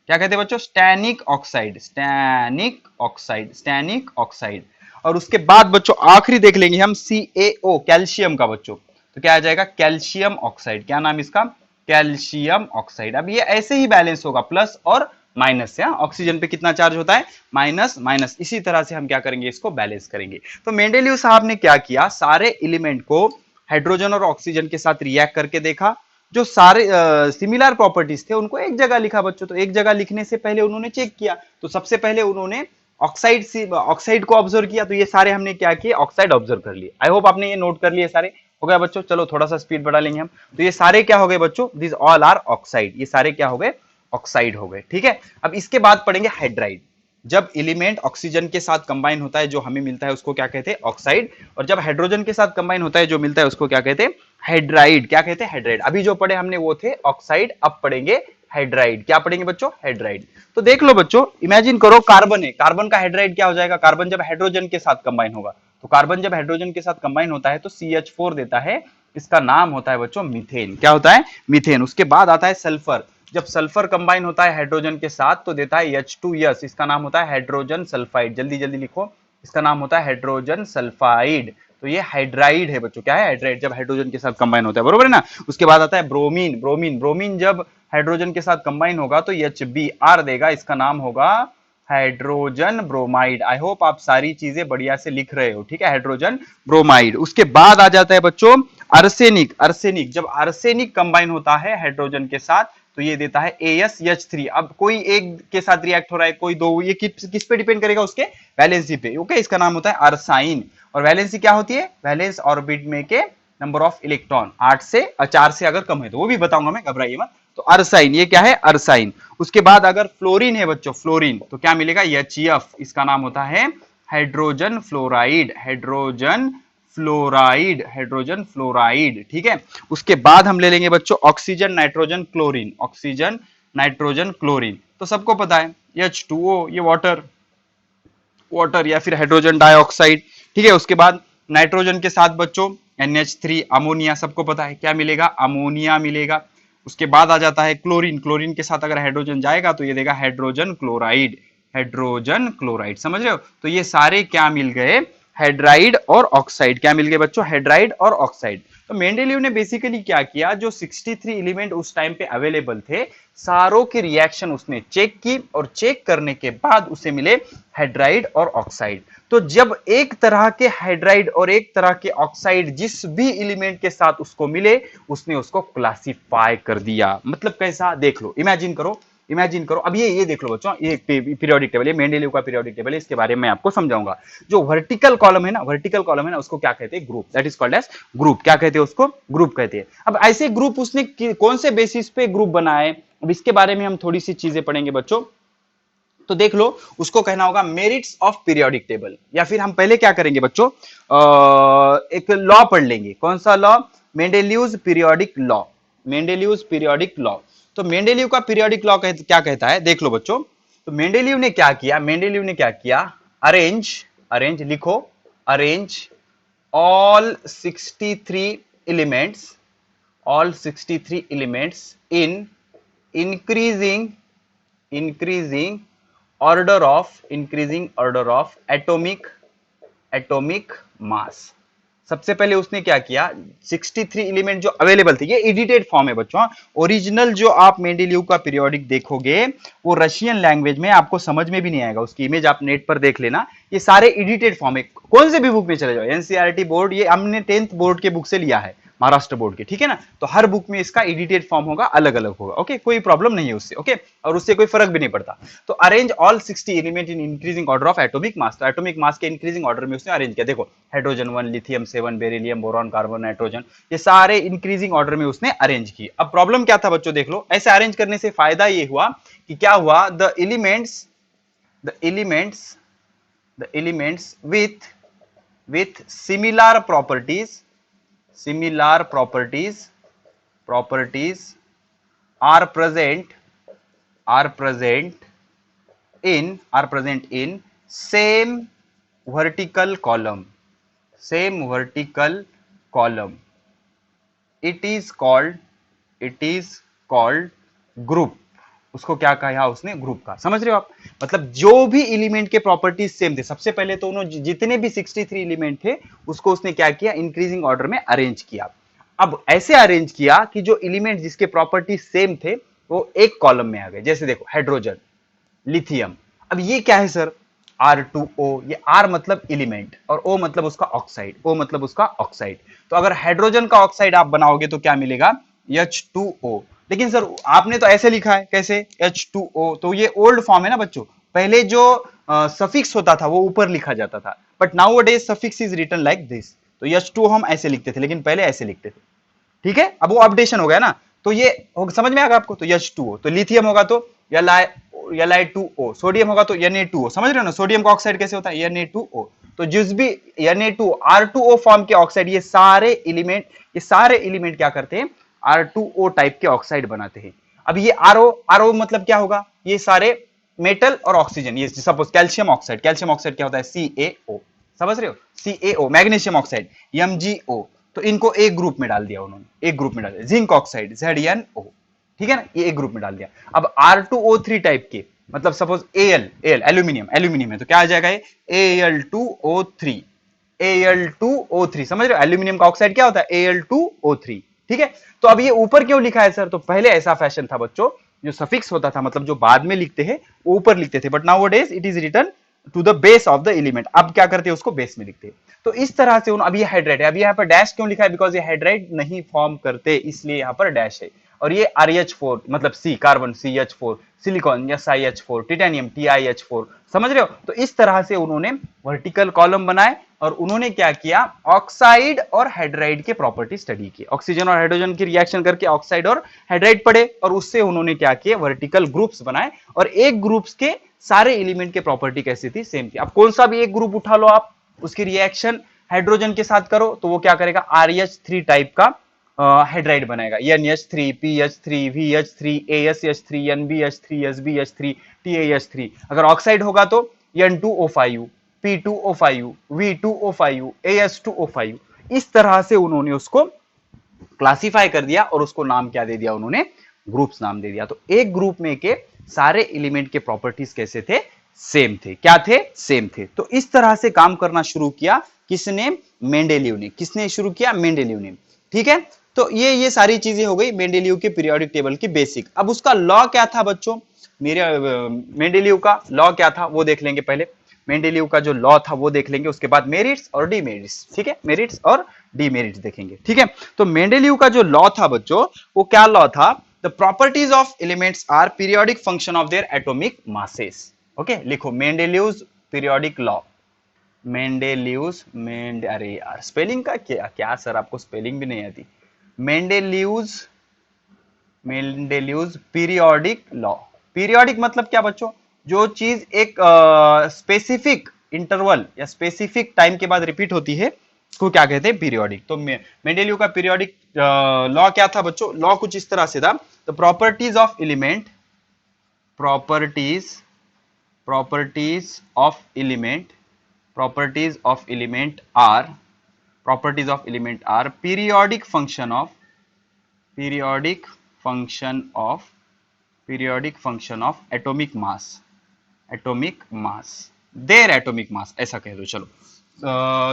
A: क्या कहते हैं बच्चों, stannic oxide, stannic oxide, stannic oxide. और उसके बाद बच्चों आखिरी देख लेंगे हम CaO, कैल्शियम का बच्चों, तो क्या आ जाएगा, कैल्शियम ऑक्साइड। क्या नाम इसका, कैल्शियम ऑक्साइड। अब ये ऐसे ही बैलेंस होगा, प्लस और माइनस से, ऑक्सीजन पे कितना चार्ज होता है, माइनस माइनस, इसी तरह से हम क्या करेंगे, इसको बैलेंस करेंगे। तो मेंडेलीव साहब ने क्या किया, सारे एलिमेंट को हाइड्रोजन और ऑक्सीजन के साथ रिएक्ट करके देखा, जो सारे सिमिलर प्रॉपर्टीज थे उनको एक जगह लिखा बच्चों। तो एक जगह लिखने से पहले उन्होंने चेक किया, तो सबसे पहले उन्होंने ऑक्साइड को ऑब्जर्व किया, तो ये सारे हमने क्या किए, ऑक्साइड ऑब्जर्व कर लिए। आई होप आपने ये नोट कर लिए सारे, हो गया बच्चों। चलो थोड़ा सा स्पीड बढ़ा लेंगे हम, तो ये सारे क्या हो गए बच्चों, दिस ऑल आर ऑक्साइड, ये सारे क्या हो गए, ऑक्साइड हो गए, ठीक है। अब इसके बाद पढ़ेंगे हाइड्राइड, जब एलिमेंट ऑक्सीजन के साथ कंबाइन होता है जो हमें मिलता है उसको क्या कहते हैं, ऑक्साइड, और जब हाइड्रोजन के साथ कंबाइन होता है जो मिलता है उसको क्या कहते हैं, हाइड्राइड। क्या कहते हैं, हाइड्राइड। अभी जो पढ़े हमने वो थे ऑक्साइड, अब पढ़ेंगे हाइड्राइड। क्या पढ़ेंगे बच्चों, हाइड्राइड। तो देख लो बच्चों, इमेजिन करो कार्बन है, कार्बन का हाइड्राइड क्या हो जाएगा, कार्बन जब हाइड्रोजन के साथ कंबाइन होगा तो कार्बन जब हाइड्रोजन के साथ कंबाइन होता है तो CH4 देता है, इसका नाम होता है बच्चों मीथेन। क्या होता है? मीथेन। उसके बाद आता है सल्फर। जब सल्फर कंबाइन होता है हाइड्रोजन के साथ तो देता है H2S, इसका नाम होता है हाइड्रोजन सल्फाइड। जल्दी जल्दी लिखो, इसका नाम होता है हाइड्रोजन सल्फाइड। तो ये हाइड्राइड है बच्चों। क्या है? हाइड्राइड, जब हाइड्रोजन के साथ कंबाइन होता है, बरोबर है ना। उसके बाद आता है ब्रोमीन। ब्रोमीन ब्रोमीन जब हाइड्रोजन के साथ कंबाइन होगा तो HBr देगा, इसका नाम होगा हाइड्रोजन ब्रोमाइड। आई होप आप सारी चीजें बढ़िया से लिख रहे हो, ठीक है। Hydrogen bromide. उसके बाद आ जाता है बच्चों आर्सेनिक। आर्सेनिक, जब आर्सेनिक कंबाइन होता है हाइड्रोजन के साथ तो ये देता है AsH3। अब कोई एक के साथ रिएक्ट हो रहा है, कोई दो, ये किस पे डिपेंड करेगा? उसके वैलेंसी पे। ओके, इसका नाम होता है आर्साइन। और वैलेंसी क्या होती है? वैलेंस ऑर्बिट में के नंबर ऑफ इलेक्ट्रॉन 8 से 4 से अगर कम है तो वो भी बताऊंगा मैं, घबराइए मत। तो अरसाइन, ये क्या है? अरसाइन। उसके बाद अगर फ्लोरीन है बच्चों, फ्लोरीन, तो क्या मिलेगा? HF, इसका नाम होता है hydrogen fluoride. Hydrogen fluoride, hydrogen fluoride, ठीक है। उसके बाद हम ले लेंगे बच्चों oxygen nitrogen chlorine. Oxygen nitrogen chlorine तो सबको पता है H2O, ये वाटर, वाटर या फिर हाइड्रोजन डाइऑक्साइड, ठीक है। उसके बाद नाइट्रोजन के साथ बच्चों NH3, अमोनिया, सबको पता है क्या मिलेगा? अमोनिया मिलेगा। उसके बाद आ जाता है क्लोरीन। क्लोरीन के साथ अगर हाइड्रोजन जाएगा तो ये देगा हाइड्रोजन क्लोराइड। हाइड्रोजन क्लोराइड, समझ रहे हो? तो ये सारे क्या मिल गए? हाइड्राइड और ऑक्साइड। क्या मिल गए बच्चों? हाइड्राइड और ऑक्साइड। तो मेंडेलीव ने बेसिकली क्या किया, जो 63 एलिमेंट उस टाइम पे अवेलेबल थे, सारों की रिएक्शन उसने चेक की और चेक करने के बाद उसे मिले हाइड्राइड और ऑक्साइड। तो जब एक तरह के हाइड्राइड और एक तरह के ऑक्साइड जिस भी एलिमेंट के साथ उसको मिले, उसने उसको क्लासिफाई कर दिया। मतलब कैसा? देख लो, इमेजिन करो, इमेजिन करो। अब ये देख लो बच्चों, ये पीरियोडिक टेबल, ये मेंडेलीव का पीरियोडिक टेबल है, इसके बारे में आपको समझाऊंगा। जो वर्टिकल कॉलम है ना, वर्टिकल कॉलम है ना, उसको क्या कहते हैं? Group. That is called age group. क्या कहते हैं उसको? ग्रुप कहते हैं। अब ऐसे ग्रुप उसने कौन से बेसिस पे ग्रुप बनाए, अब इसके बारे में हम थोड़ी सी चीजें पढ़ेंगे बच्चों। तो देख लो, उसको कहना होगा मेरिट्स ऑफ पीरियोडिक टेबल। या फिर हम पहले क्या करेंगे बच्चों, एक लॉ पढ़ लेंगे। कौन सा law? Mendeleev's periodic law. Mendeleev's periodic law. तो मेंडेलीव का पीरियोडिक लॉ क्या कहता है, देख लो बच्चों। तो मेंडेलीव ने क्या किया? मेंडेलीव ने क्या किया? अरेंज, अरेंज लिखो, arrange all 63 elements, all 63 elements in increasing order of atomic mass। सबसे पहले उसने क्या किया? 63 एलिमेंट जो अवेलेबल थे, ये एडिटेड फॉर्म है बच्चों। ओरिजिनल जो आप मेंडेलीव का पीरियोडिक देखोगे वो रशियन लैंग्वेज में, आपको समझ में भी नहीं आएगा। उसकी इमेज आप नेट पर देख लेना। ये सारे एडिटेड फॉर्म है। कौन से भी बुक में चले जाओ, एनसीईआरटी बोर्ड, ये हमने 10th बोर्ड के बुक से लिया है, महाराष्ट्र बोर्ड के, ठीक है ना। तो हर बुक में इसका एडिटेड फॉर्म होगा, अलग अलग होगा। ओके, कोई प्रॉब्लम नहीं है उससे। ओके, और उससे कोई फर्क भी नहीं पड़ता। तो arrange all 60 element in increasing order of atomic mass. तो एटॉमिक मास के इंक्रीजिंग ऑर्डर में उसने अरेंज किया। देखो, hydrogen 1, lithium 7, beryllium, boron, carbon, nitrogen, ये सारे इंक्रीजिंग ऑर्डर में उसने अरेंज किए। अब प्रॉब्लम क्या था बच्चों, देख लो। ऐसे अरेंज करने से फायदा ये हुआ कि क्या हुआ? The elements with similar properties are present in same vertical column। it is called group। उसको क्या कहा उसने? ग्रुप का। समझ रहे हो आप? मतलब जो भी एलिमेंट के प्रॉपर्टीज सेम थे, सबसे पहले तो उन्होंने जितने भी 63 एलिमेंट थे उसको उसने क्या किया? इंक्रीजिंग ऑर्डर में अरेंज किया। अब ऐसे अरेंज किया कि जो एलिमेंट जिसके प्रॉपर्टीज सेम थे वो एक कॉलम में आ गए। जैसे देखो, हाइड्रोजन, लिथियम। अब ये क्या है सर? R2O। ये R मतलब एलिमेंट और O मतलब उसका ऑक्साइड, O मतलब उसका ऑक्साइड। तो अगर हाइड्रोजन का ऑक्साइड आप बनाओगे तो क्या मिलेगा? H2O। लेकिन सर आपने तो ऐसे लिखा है, कैसे? H2O। तो ये ओल्ड फॉर्म है ना बच्चों। पहले जो सफिक्स होता था वो ऊपर लिखा जाता था, but nowadays suffix is written like this. तो H2O हम ऐसे लिखते थे, लेकिन पहले ऐसे लिखते थे, ठीक है। अब वो अपडेशन हो गया ना, तो ये समझ में आ गया आपको? तो H2O। तो लिथियम होगा तो Li2O, सोडियम होगा तो Na2O। समझ रहे हो ना? सोडियम का ऑक्साइड कैसे होता है? Na2O। तो जिस भी Na2 R2O फॉर्म के ऑक्साइड, ये सारे एलिमेंट क्या करते हैं? R2O टाइप के ऑक्साइड बनाते हैं। अब ये RO मतलब क्या होगा? ये सारे मेटल और ऑक्सीजन। ये सपोज कैल्शियम ऑक्साइड क्या होता है? CaO। समझ रहे हो, CaO मैग्नीशियम ऑक्साइड, MgO, तो इनको एक ग्रुप में डाल दिया उन्होंने, एक ग्रुप में डाल दिया। जिंक ऑक्साइड ZnO, ठीक है ना, ये एक ग्रुप में डाल दिया। अब R2O3 टाइप के, मतलब सपोज Al एल्यूमिनियम, एल्यूमिनियम है तो क्या आ जाएगा ये Al2O3, Al2O3, समझ रहे हो, एल्यूमिनियम का ऑक्साइड क्या होता है Al2O3, ठीक है। तो अब ये ऊपर क्यों लिखा है सर, तो पहले ऐसा फैशन था बच्चों, जो सफिक्स होता था, मतलब जो बाद में लिखते हैं वो ऊपर लिखते थे, but nowadays it is written to the base of the element. अब क्या करते हैं, उसको बेस में लिखते हैं। तो इस तरह से अब ये हाइड्राइड है, अब यहाँ पर डैश क्यों लिखा है, बिकॉज ये हाइड्राइड नहीं फॉर्म करते, इसलिए यहाँ पर डैश है। और ये RH4 मतलब C, carbon CH4, silicon SiH4, titanium TiH4, समझ रहे हो। तो इस तरह से उन्होंने वर्टिकल कॉलम बनाए और उन्होंने क्या किया, ऑक्साइड और हाइड्राइड के प्रॉपर्टी स्टडी की, ऑक्सीजन और हाइड्रोजन की रिएक्शन करके ऑक्साइड और हाइड्राइड पढ़े, और उससे उन्होंने क्या किया, वर्टिकल ग्रुप्स बनाए, और एक ग्रुप्स के सारे एलिमेंट के प्रॉपर्टी कैसी थी, सेम थी। अब कौन सा भी एक ग्रुप उठा लो आप, उसकी रिएक्शन हाइड्रोजन के साथ करो तो वो क्या करेगा, RH3 टाइप का हाइड्राइड बनाएगा, NH3 PH3 VH3 ASH3 NBH3 SBH3 TAH3। अगर ऑक्साइड होगा तो N2O5 P2O5 V2O5 AS2O5। इस तरह से उन्होंने उसको क्लासिफाई कर दिया और उसको नाम क्या दे दिया उन्होंने, ग्रुप्स नाम दे दिया। तो एक ग्रुप में के सारे एलिमेंट के प्रॉपर्टीज कैसे थे, सेम थे, क्या थे, सेम थे। तो इस तरह से काम करना शुरू किया किसने, मेंडेलीव ने। किसने शुरू किया, मेंडेलीव ने, ठीक है। तो ये सारी चीजें हो गई मेंडेलीव के पीरियोडिक टेबल की बेसिक। अब उसका लॉ क्या था बच्चों, मेरे मेंडेलीव का लॉ क्या था वो देख लेंगे पहले। मेंडेलीव का जो लॉ था वो देख लेंगे, उसके बाद मेरिट्स और डीमेरिट्स, ठीक है, मेरिट्स और डीमेरिट्स देखेंगे, ठीक है। तो मेंडेलीव का जो लॉ था बच्चों, वो क्या लॉ था, the properties of elements are periodic function of their atomic masses. Okay, लिखो मेंडेलीव्स पीरियोडिक लॉ, मेंडेलीव्स अरे यार स्पेलिंग का क्या क्या सर, आपको स्पेलिंग भी नहीं आती। मेंडेलीव्स पीरियोडिक लॉ। पीरियोडिक मतलब क्या बच्चों, जो चीज एक स्पेसिफिक इंटरवल या स्पेसिफिक टाइम के बाद रिपीट होती है उसको क्या कहते हैं, पीरियोडिक। तो मेंडेलीव का पीरियोडिक लॉ क्या था बच्चों, लॉ कुछ इस तरह से था, the properties of element, properties of element are periodic function of atomic mass, their atomic mass, ऐसा कह दो चलो,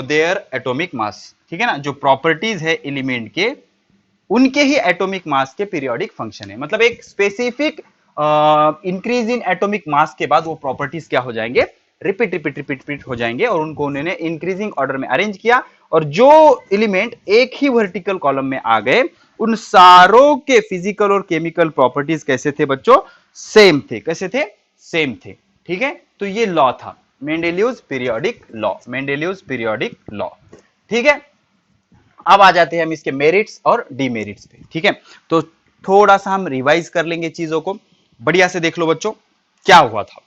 A: देयर एटॉमिक मास, ठीक है ना। जो प्रॉपर्टीज है एलिमेंट के, उनके ही एटॉमिक मास के पीरियोडिक फंक्शन है। मतलब एक स्पेसिफिक इंक्रीज इन एटॉमिक मास के बाद वो प्रॉपर्टीज क्या हो जाएंगे, रिपीट हो जाएंगे, और उनको उन्होंने इंक्रीजिंग ऑर्डर में अरेंज किया। और जो एलिमेंट एक ही वर्टिकल कॉलम में आ गए, उन सारों के फिजिकल और केमिकल प्रॉपर्टीज कैसे थे बच्चों, सेम थे। कैसे थे, सेम थे, ठीक है। तो ये लॉ था मेंडेलीव्स पीरियोडिक लॉ, ठीक है। अब आ जाते हैं हम इसके मेरिट्स और डीमेरिट्स पे, ठीक है। तो थोड़ा सा हम रिवाइज कर लेंगे चीजों को, बढ़िया से देख लो बच्चों क्या हुआ था।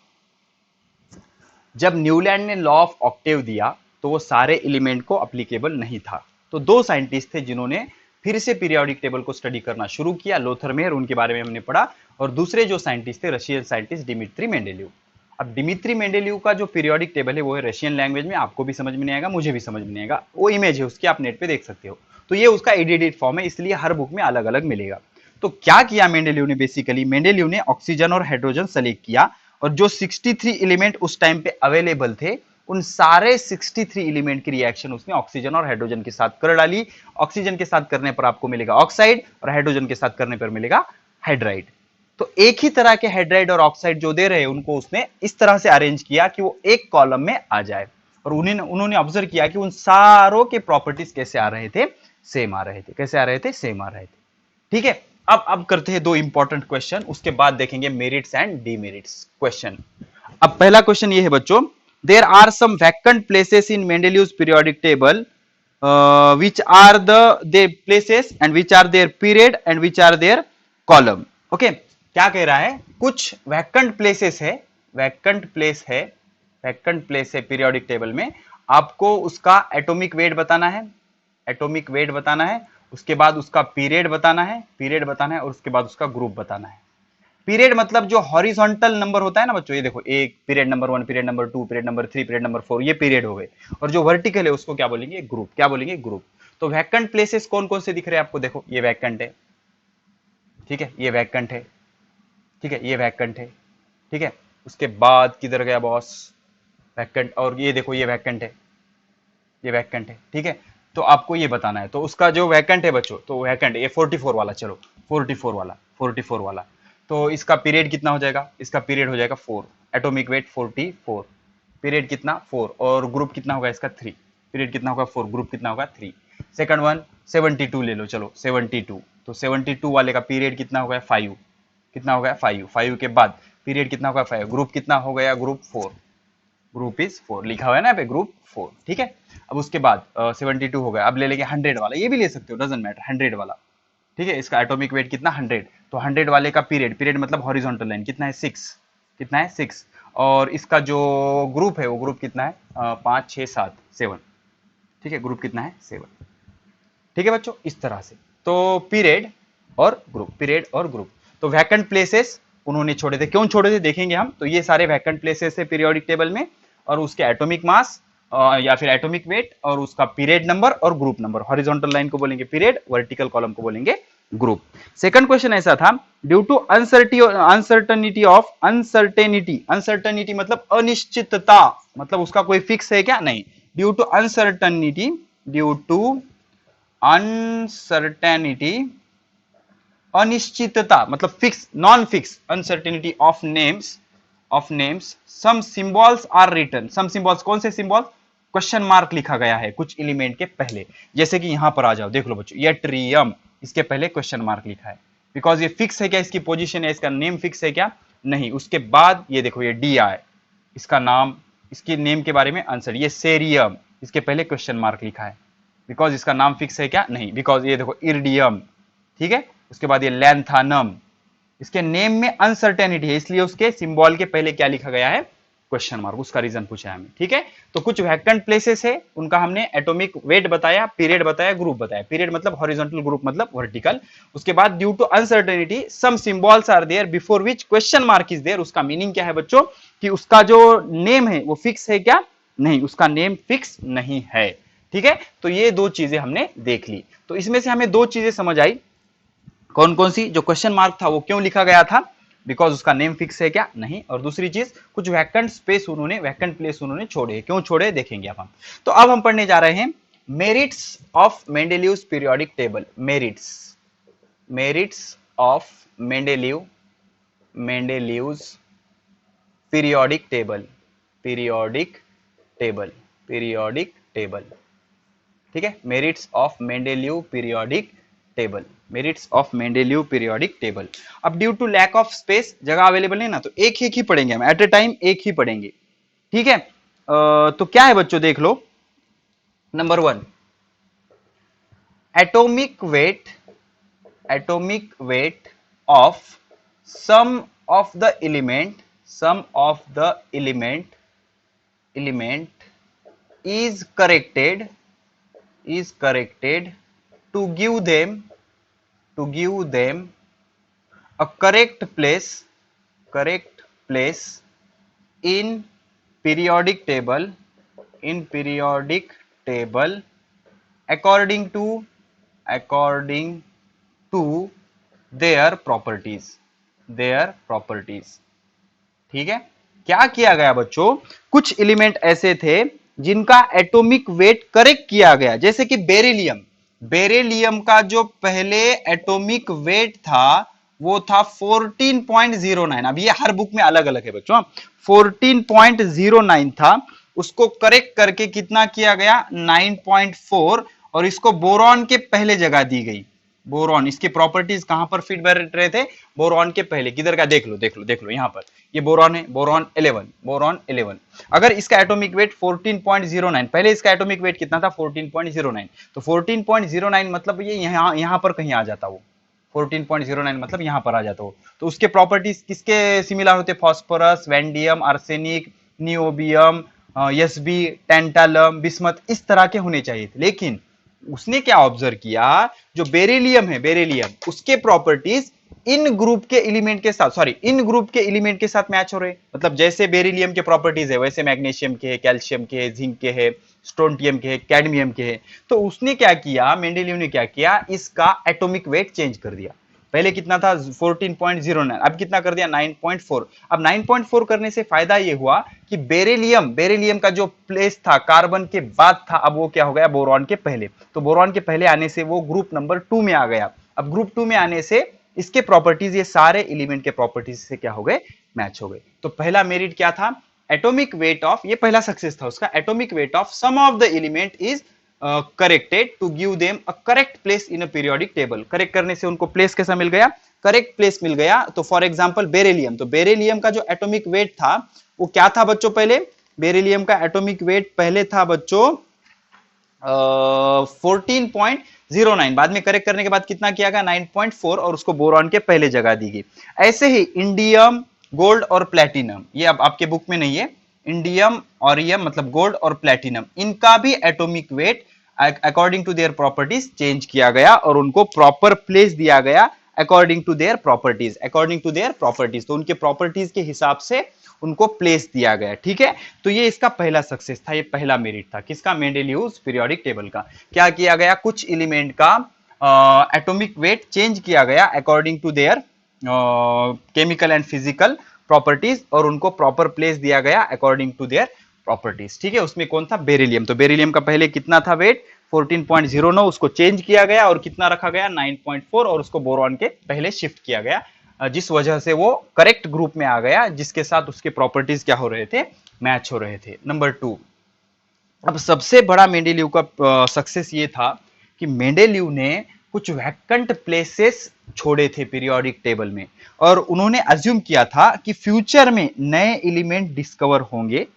A: जब न्यूलैंड ने लॉ ऑफ ऑक्टेव दिया तो वो सारे एलिमेंट को अप्लीकेबल नहीं था। तो दो साइंटिस्ट थे जिन्होंने फिर से पीरियोडिक टेबल को स्टडी करना शुरू किया, लोथर मेयर, उनके बारे में हमने पढ़ा, और दूसरे जो साइंटिस्ट थे रशियन साइंटिस्ट डिमित्री मेंडेलीव। अब डिमित्री मेंडेलीव का जो पीरियोडिक टेबल है वो है रशियन लैंग्वेज में, आपको भी समझ में नहीं आएगा, मुझे भी समझ में नहीं आएगा, वो इमेज है उसकी, आप नेट पे देख सकते हो। तो ये उसका एडिटेड फॉर्म है, इसलिए हर बुक में अलग अलग मिलेगा। तो क्या किया मेंडेलीव ने, बेसिकली मेंडेलीव ने ऑक्सीजन और हाइड्रोजन सेलेक्ट किया, और जो 63 एलिमेंट उस टाइम पे अवेलेबल थे, उन सारे 63 एलिमेंट की रिएक्शन उसने ऑक्सीजन और हाइड्रोजन के साथ कर डाली। ऑक्सीजन के साथ करने पर आपको मिलेगा ऑक्साइड, और हाइड्रोजन के साथ करने पर मिलेगा हाइड्राइड। तो एक ही तरह के हाइड्राइड और ऑक्साइड जो दे रहे, उनको उसने इस तरह से अरेंज किया कि वो एक कॉलम में आ जाए, और उन्होंने ऑब्जर्व किया कि उन सारों के प्रॉपर्टीज कैसे आ रहे थे, सेम आ रहे थे। कैसे आ रहे थे, सेम आ रहे थे, ठीक है। अब करते हैं दो इंपॉर्टेंट क्वेश्चन, उसके बाद देखेंगे मेरिट्स एंड डीमेरिट्स क्वेश्चन। अब पहला क्वेश्चन ये है बच्चों, there are some vacant places in Mendeleev's periodic table, which are the places and which are their period and which are their column. Okay, क्या कह रहा है, कुछ वैकेंट प्लेसेस है, वैकेंट प्लेस है पीरियोडिक टेबल में, आपको उसका एटॉमिक वेट बताना है, उसके बाद उसका पीरियड बताना है, और उसके बाद उसका ग्रुप बताना है। पीरियड मतलब जो हॉरिजॉन्टल नंबर होता है ना बच्चों, ये देखो एक period number 1, period number 2, period number 3, period number 4, ये पीरियड हो गए। और जो वर्टिकल है उसको क्या बोलेंगे? ग्रुप। क्या बोलेंगे? ग्रुप। तो वैकेंट प्लेसेस कौन कौन से दिख रहे हैं आपको? देखो ये वैकेंट है, ठीक है, ये वैकेंट है, ठीक है, ये वैकेंट है, ठीक है। उसके बाद किधर गया बॉस? वैकेंट। और ये देखो ये वैकेंट है, ये वैकेंट है, ठीक है। तो आपको ये बताना है, तो उसका जो वैकेंट है बच्चों, तो वैकेंट ये 44 वाला, चलो 44 वाला, 44 वाला। तो इसका पीरियड कितना हो जाएगा? इसका पीरियड हो जाएगा 4, एटॉमिक वेट 44, पीरियड कितना? 4, और ग्रुप कितना होगा इसका? 3। पीरियड कितना होगा? 4, ग्रुप कितना होगा? 3। सेकंड वन 72 ले लो, चलो 72। तो 72 वाले का पीरियड कितना हो गया? 5। कितना हो गया? 5। 5 के बाद पीरियड कितना होगा? 5। ग्रुप कितना हो गया? ग्रुप 4। ग्रुप इज 4 लिखा हुआ है ना यहाँ पे, ग्रुप 4, ठीक है। अब उसके बाद 72 हो गया, अब ले लेंगे 100 वाला, ये भी ले सकते हो, डजंट मैटर, 100 वाला, ठीक है। इसका एटॉमिक वेट कितना? 100। तो 100 वाले का पीरियड, पीरियड मतलब हॉरिजॉन्टल लाइन, कितना है? 6। कितना है? 6। और इसका जो ग्रुप है वो ग्रुप कितना है? 5 6 7 7, ठीक है। ग्रुप कितना है? 7, ठीक है बच्चों, इस तरह से। तो पीरियड और ग्रुप, पीरियड और ग्रुप। तो वैकेंट प्लेसेस उन्होंने छोड़े थे, क्यों छोड़े थे देखेंगे हम। तो ये सारे वैकेंट प्लेसेस है पीरियोडिक टेबल में, और उसके एटॉमिक मास या फिर एटॉमिक वेट, और उसका पीरियड नंबर और ग्रुप नंबर। हॉरिजॉन्टल लाइन को बोलेंगे पीरियड, वर्टिकल कॉलम को बोलेंगे ग्रुप। सेकंड क्वेश्चन ऐसा था, due to uncertainty of, uncertainty मतलब अनिश्चितता, मतलब उसका कोई फिक्स है क्या? नहीं। Due to uncertainty, due to uncertainty, अनिश्चितता मतलब fix, non fix, uncertainty of names, of names, some symbols are written. Some symbols, कौन से सिंबल? क्वेश्चन मार्क लिखा गया है कुछ एलिमेंट के पहले। जैसे कि यहां पर आ जाओ, देख लो बच्चों, यट्रियम, इसके पहले क्वेश्चन मार्क लिखा है, बिकॉज ये फिक्स है क्या? इसकी पोजीशन है, इसका नेम फिक्स है क्या? नहीं। उसके बाद ये देखो, ये डी आई, इसका नाम, इसके नेम के बारे में आंसर। ये सेरियम, इसके पहले क्वेश्चन मार्क लिखा है, बिकॉज इसका नाम फिक्स है क्या? नहीं। बिकॉज ये देखो इरिडियम, ठीक है। उसके बाद ये लैंथानम, इसके नेम में अनसर्टेनिटी है, इसलिए उसके सिंबल के पहले क्या लिखा गया है? Question mark. उसका रीजन पूछा है हमें, ठीक है। तो कुछ वैकेंट प्लेसेस है, उनका हमने एटॉमिक वेट बताया, पीरियड बताया, ग्रुप बताया। पीरियड मतलब हॉरिजॉन्टल, ग्रुप मतलब वर्टिकल। उसके बाद due to uncertainty some symbols are there before which question mark is there. उसका मीनिंग क्या है बच्चों? कि उसका जो नेम है वो फिक्स है क्या? नहीं, उसका नेम फिक्स नहीं है, ठीक है। तो ये दो चीजें हमने देख ली। तो इसमें से हमें दो चीजें समझ आई, कौन कौन सी? जो क्वेश्चन मार्क था वो क्यों लिखा गया था? बिकॉज उसका नेम फिक्स है क्या? नहीं। और दूसरी चीज, कुछ वैकेंट स्पेस उन्होंने, वैकेंट प्लेस उन्होंने छोड़े, क्यों छोड़े देखेंगे अब हम। तो अब हम पढ़ने जा रहे हैं merits of Mendeleev's periodic table. Merits, merits of Mendeleev, Mendeleev's periodic table, periodic table, periodic table, ठीक है। Merits of Mendeleev periodic table, merits of Mendeleev periodic table. अब due to lack of space, जगह available नहीं ना, तो एक ही पढ़ेंगे हम, एट ए टाइम एक ही पढ़ेंगे, ठीक है। तो क्या है बच्चों, देख लो। Number 1, atomic weight, atomic weight of some of the element, some of the element, element is corrected, is corrected to give them, to give them a correct place, correct place in periodic table, in periodic table according to, according to their properties, their properties, ठीक है। क्या किया गया बच्चों? कुछ element ऐसे थे जिनका एटॉमिक वेट करेक्ट किया गया, जैसे कि बेरिलियम। बेरिलियम का जो पहले एटॉमिक वेट था वो था 14.09। अब ये हर बुक में अलग अलग है बच्चों, 14.09 था, उसको करेक्ट करके कितना किया गया? 9.4, और इसको बोरॉन के पहले जगह दी गई। बोरॉन, इसके प्रॉपर्टीज कहां पर फिट बैठ रहे थे? बोरॉन के पहले। किधर का? देख लो, देख लो, देख लो, यहां पर ये बोरॉन है, बोरॉन 11, बोरॉन 11। अगर इसका एटॉमिक वेट 14.09, पहले इसका एटॉमिक वेट कितना था? 14.09। तो 14.09 मतलब ये यहां पर कहीं आ जाता, वो 14.09 मतलब यहां पर आ जाता हो। तो उसके प्रॉपर्टीज किसके सिमिलर होते? Phosphorus, vanadium, arsenic, niobium, SB, tantalum, bismuth, इस तरह के होने चाहिए थे। लेकिन उसने क्या ऑब्जर्व किया, जो बेरिलियम है, बेरिलियम, उसके प्रॉपर्टीज इन ग्रुप के एलिमेंट के साथ, सॉरी, इन ग्रुप के एलिमेंट के साथ मैच हो रहे हैं। मतलब जैसे बेरिलियम के प्रॉपर्टीज है वैसे मैग्नीशियम के है, कैल्शियम के है, जिंक के है, स्ट्रोंटियम के है, कैडमियम के है। तो उसने क्या किया, मेंडेलिव ने क्या किया, इसका एटॉमिक वेट चेंज कर दिया। पहले कितना था 14.09, अब कितना कर दिया 9.4। अब 9.4 करने से फायदा ये हुआ कि बेरिलियम का जो प्लेस था कार्बन के बाद था, अब वो क्या हो गया बोरॉन के पहले। तो बोरॉन के पहले आने से वो ग्रुप नंबर 2 में आ गया। अब ग्रुप 2 में आने से इसके प्रॉपर्टीज, ये सारे एलिमेंट के प्रॉपर्टीज से क्या हो गए, मैच हो गए। तो पहला मेरिट क्या था, एटॉमिक वेट ऑफ, ये पहला सक्सेस था उसका, atomic weight of some of the element is corrected to give them a correct place in a periodic table. Correct करने से उनको प्लेस कैसा मिल गया, करेक्ट प्लेस मिल गया। तो फॉर एग्जांपल बेरिलियम, तो बेरिलियम का जो एटॉमिक वेट था वो क्या था बच्चों, पहले बेरिलियम का एटॉमिक वेट पहले था बच्चों 14.09, बाद में करेक्ट करने के बाद कितना किया गया 9.4, और उसको बोरॉन के पहले जगह दी गई। ऐसे ही इंडियम, गोल्ड और प्लेटिनम, ये अब आपके बुक में नहीं है, इंडियम, ऑरियम मतलब गोल्ड और प्लेटिनम, इनका भी atomic weight according to their properties change किया गया और उनको प्रॉपर प्लेस दिया गया according to their properties, according to their properties, तो उनके प्रॉपर्टीज के हिसाब से उनको प्लेस दिया गया। ठीक है, तो ये इसका पहला सक्सेस था, ये पहला मेरिट था किसका, मेंडेलिव्स पीरियोडिक टेबल का। क्या किया गया, कुछ एलिमेंट का एटॉमिक वेट चेंज किया गया according to their chemical and physical properties, और उनको प्रॉपर प्लेस दिया गया अकॉर्डिंग टू देयर प्रॉपर्टीज। ठीक है, उसमें कौन था, बेरिलियम। तो बेरिलियम का पहले कितना था वेट 14.09, उसको चेंज किया गया और कितना रखा गया 9.4, और उसको बोरॉन के पहले शिफ्ट किया गया, जिस वजह से वो करेक्ट ग्रुप में आ गया जिसके साथ उसके प्रॉपर्टीज क्या हो रहे थे, मैच हो रहे थे। नंबर 2, अब सबसे बड़ा मेंडेलीव का सक्सेस ये था कि मेंडेलीव ने कुछ वैकेंट प्लेसेस छोड़े थे पीरियोडिक टेबल में, और उन्होंने अज्यूम किया था कि फ्यूचर में नए एलिमेंट डिस्कवर होंगे,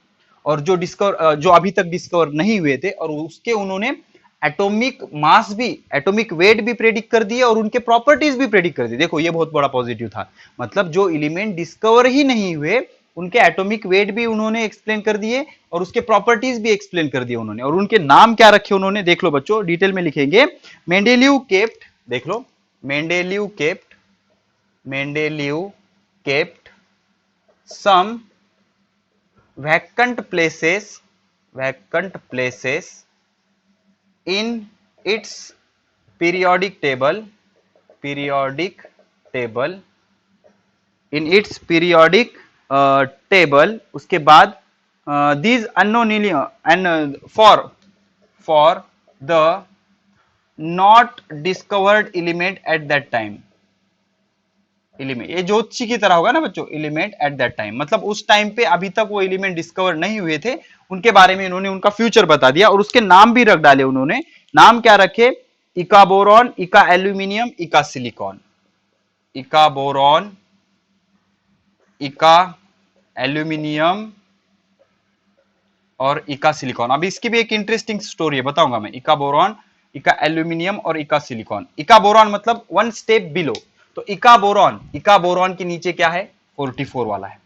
A: और जो अभी तक डिस्कवर नहीं हुए थे, और उसके उन्होंने एटॉमिक मास भी, एटॉमिक वेट भी प्रेडिक्ट कर दिए और उनके प्रॉपर्टीज भी प्रेडिक्ट कर दिए। देखो ये बहुत बड़ा पॉजिटिव था, मतलब जो एलिमेंट डिस्कवर ही नहीं हुए उनके एटॉमिक वेट भी उन्होंने एक्सप्लेन कर दिए और उसके प्रॉपर्टीज भी एक्सप्लेन कर दिए उन्होंने, और उनके नाम क्या रखे उन्होंने, देख लो बच्चों डिटेल में लिखेंगे। मेंडेलीव केप्ट, देख लो Mendeleev kept some vacant places in its periodic table in its periodic table। उसके बाद these unknown and for the not discovered element at that time, element, ये ज्योतिषी की तरह होगा ना बच्चों, एलिमेंट एट दैट टाइम, मतलब उस टाइम पे अभी तक वो एलिमेंट डिस्कवर नहीं हुए थे, उनके बारे में इन्होंने उनका फ्यूचर बता दिया, और उसके नाम भी रख डाले उन्होंने। नाम क्या रखे, इका बोरॉन, इका एल्यूमिनियम, इका सिलिकॉन, इका बोरॉन, इका एल्यूमिनियम और इका सिलिकॉन। अब इसकी भी एक इंटरेस्टिंग स्टोरी है, बताऊंगा मैं। इका बोरॉन, इका एल्यूमिनियम और इका सिलिकॉन। इका बोरॉन मतलब 1 स्टेप बिलो, तो इका बोरॉन के नीचे क्या है 44 वाला है,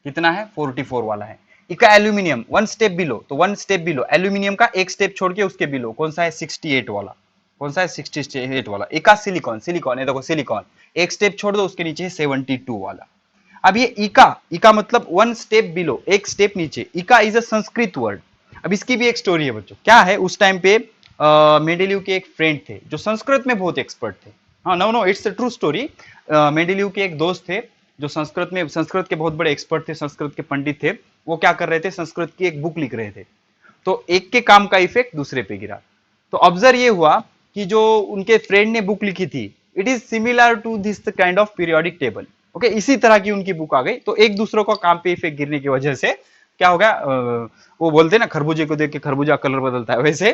A: कितना है 44 वाला है। इका एल्यूमिनियम 1 स्टेप बिलो, तो 1 स्टेप बिलो एल्यूमिनियम का एक स्टेप छोड़ के उसके बिलो कौन सा है 68 वाला, कौन सा है 68 वाला। इका सिलिकॉन, ये देखो सिलिकॉन एक स्टेप छोड़ दो उसके नीचे है 72 वाला। अब ये इका मतलब 1 स्टेप बिलो, एक स्टेप नीचे। इका इज अ संस्कृत वर्ड। अब इसकी भी एक स्टोरी है बच्चों, क्या है, उस टाइम पे मेंडेलीव के एक फ्रेंड थे जो संस्कृत में बहुत एक्सपर्ट थे। हाँ, no it's a true story. Mendeleev के एक दोस्त थे जो संस्कृत के बहुत बड़े एक्सपर्ट थे, संस्कृत के पंडित थे। वो क्या कर रहे थे, संस्कृत की एक बुक लिख रहे थे, तो एक के काम का इफेक्ट दूसरे पे गिरा। तो ऑब्जर्व ये हुआ कि जो उनके फ्रेंड ने बुक लिखी थी, it is similar to this kind of periodic table. Okay, इसी तरह की उनकी बुक आ गई, तो एक दूसरे को काम पे इफेक्ट गिरने की वजह से क्या हो गया, वो बोलते हैं ना खरबूजे को देख के खरबूजा कलर बदलता है, वैसे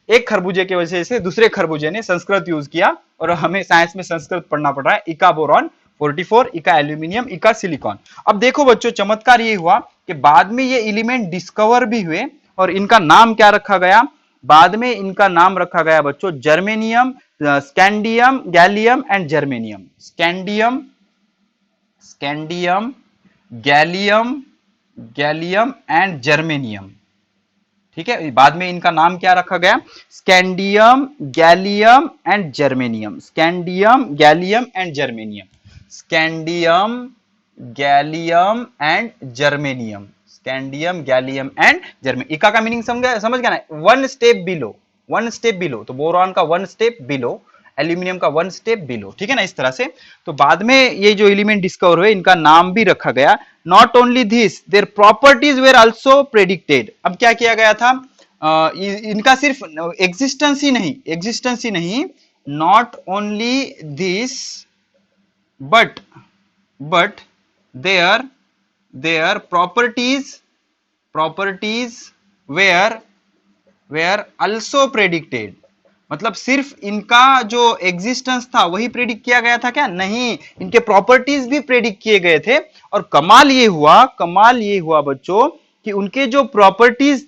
A: एक खरबूजे की वजह से दूसरे खरबूजे ने संस्कृत यूज किया, और हमें साइंस में संस्कृत पढ़ना पड़ रहा है। इका बोरॉन 44, इका एल्यूमिनियम, इका सिलिकॉन। अब देखो बच्चों, चमत्कार ये हुआ कि बाद में ये एलिमेंट डिस्कवर भी हुए, और इनका नाम क्या रखा गया, बाद में इनका नाम रखा गया बच्चों germanium, scandium, gallium and germanium. Scandium, gallium and germanium. ठीक है, बाद में इनका नाम क्या रखा गया, scandium, gallium and germanium, scandium, gallium and germanium. Scandium, gallium and germanium. Scandium, gallium and germanium. इका का मीनिंग समझ गया ना, one step below, one step below. तो बोरॉन का वन स्टेप बिलो, एल्यूमिनियम का वन स्टेप बिलो, ठीक है ना, इस तरह से। तो बाद में ये जो एलिमेंट डिस्कवर हुए इनका नाम भी रखा गया। Not only this, their properties where also predicted. अब क्या किया गया था, इनका सिर्फ एग्जिस्टेंस ही नहीं, not only this but their properties were also predicted। मतलब सिर्फ इनका जो एग्जिस्टेंस था वही प्रेडिक्ट किया गया था क्या? नहीं, इनके प्रॉपर्टीज भी प्रेडिक्ट किए गए थे। और कमाल ये हुआ बच्चों कि उनके जो प्रॉपर्टीज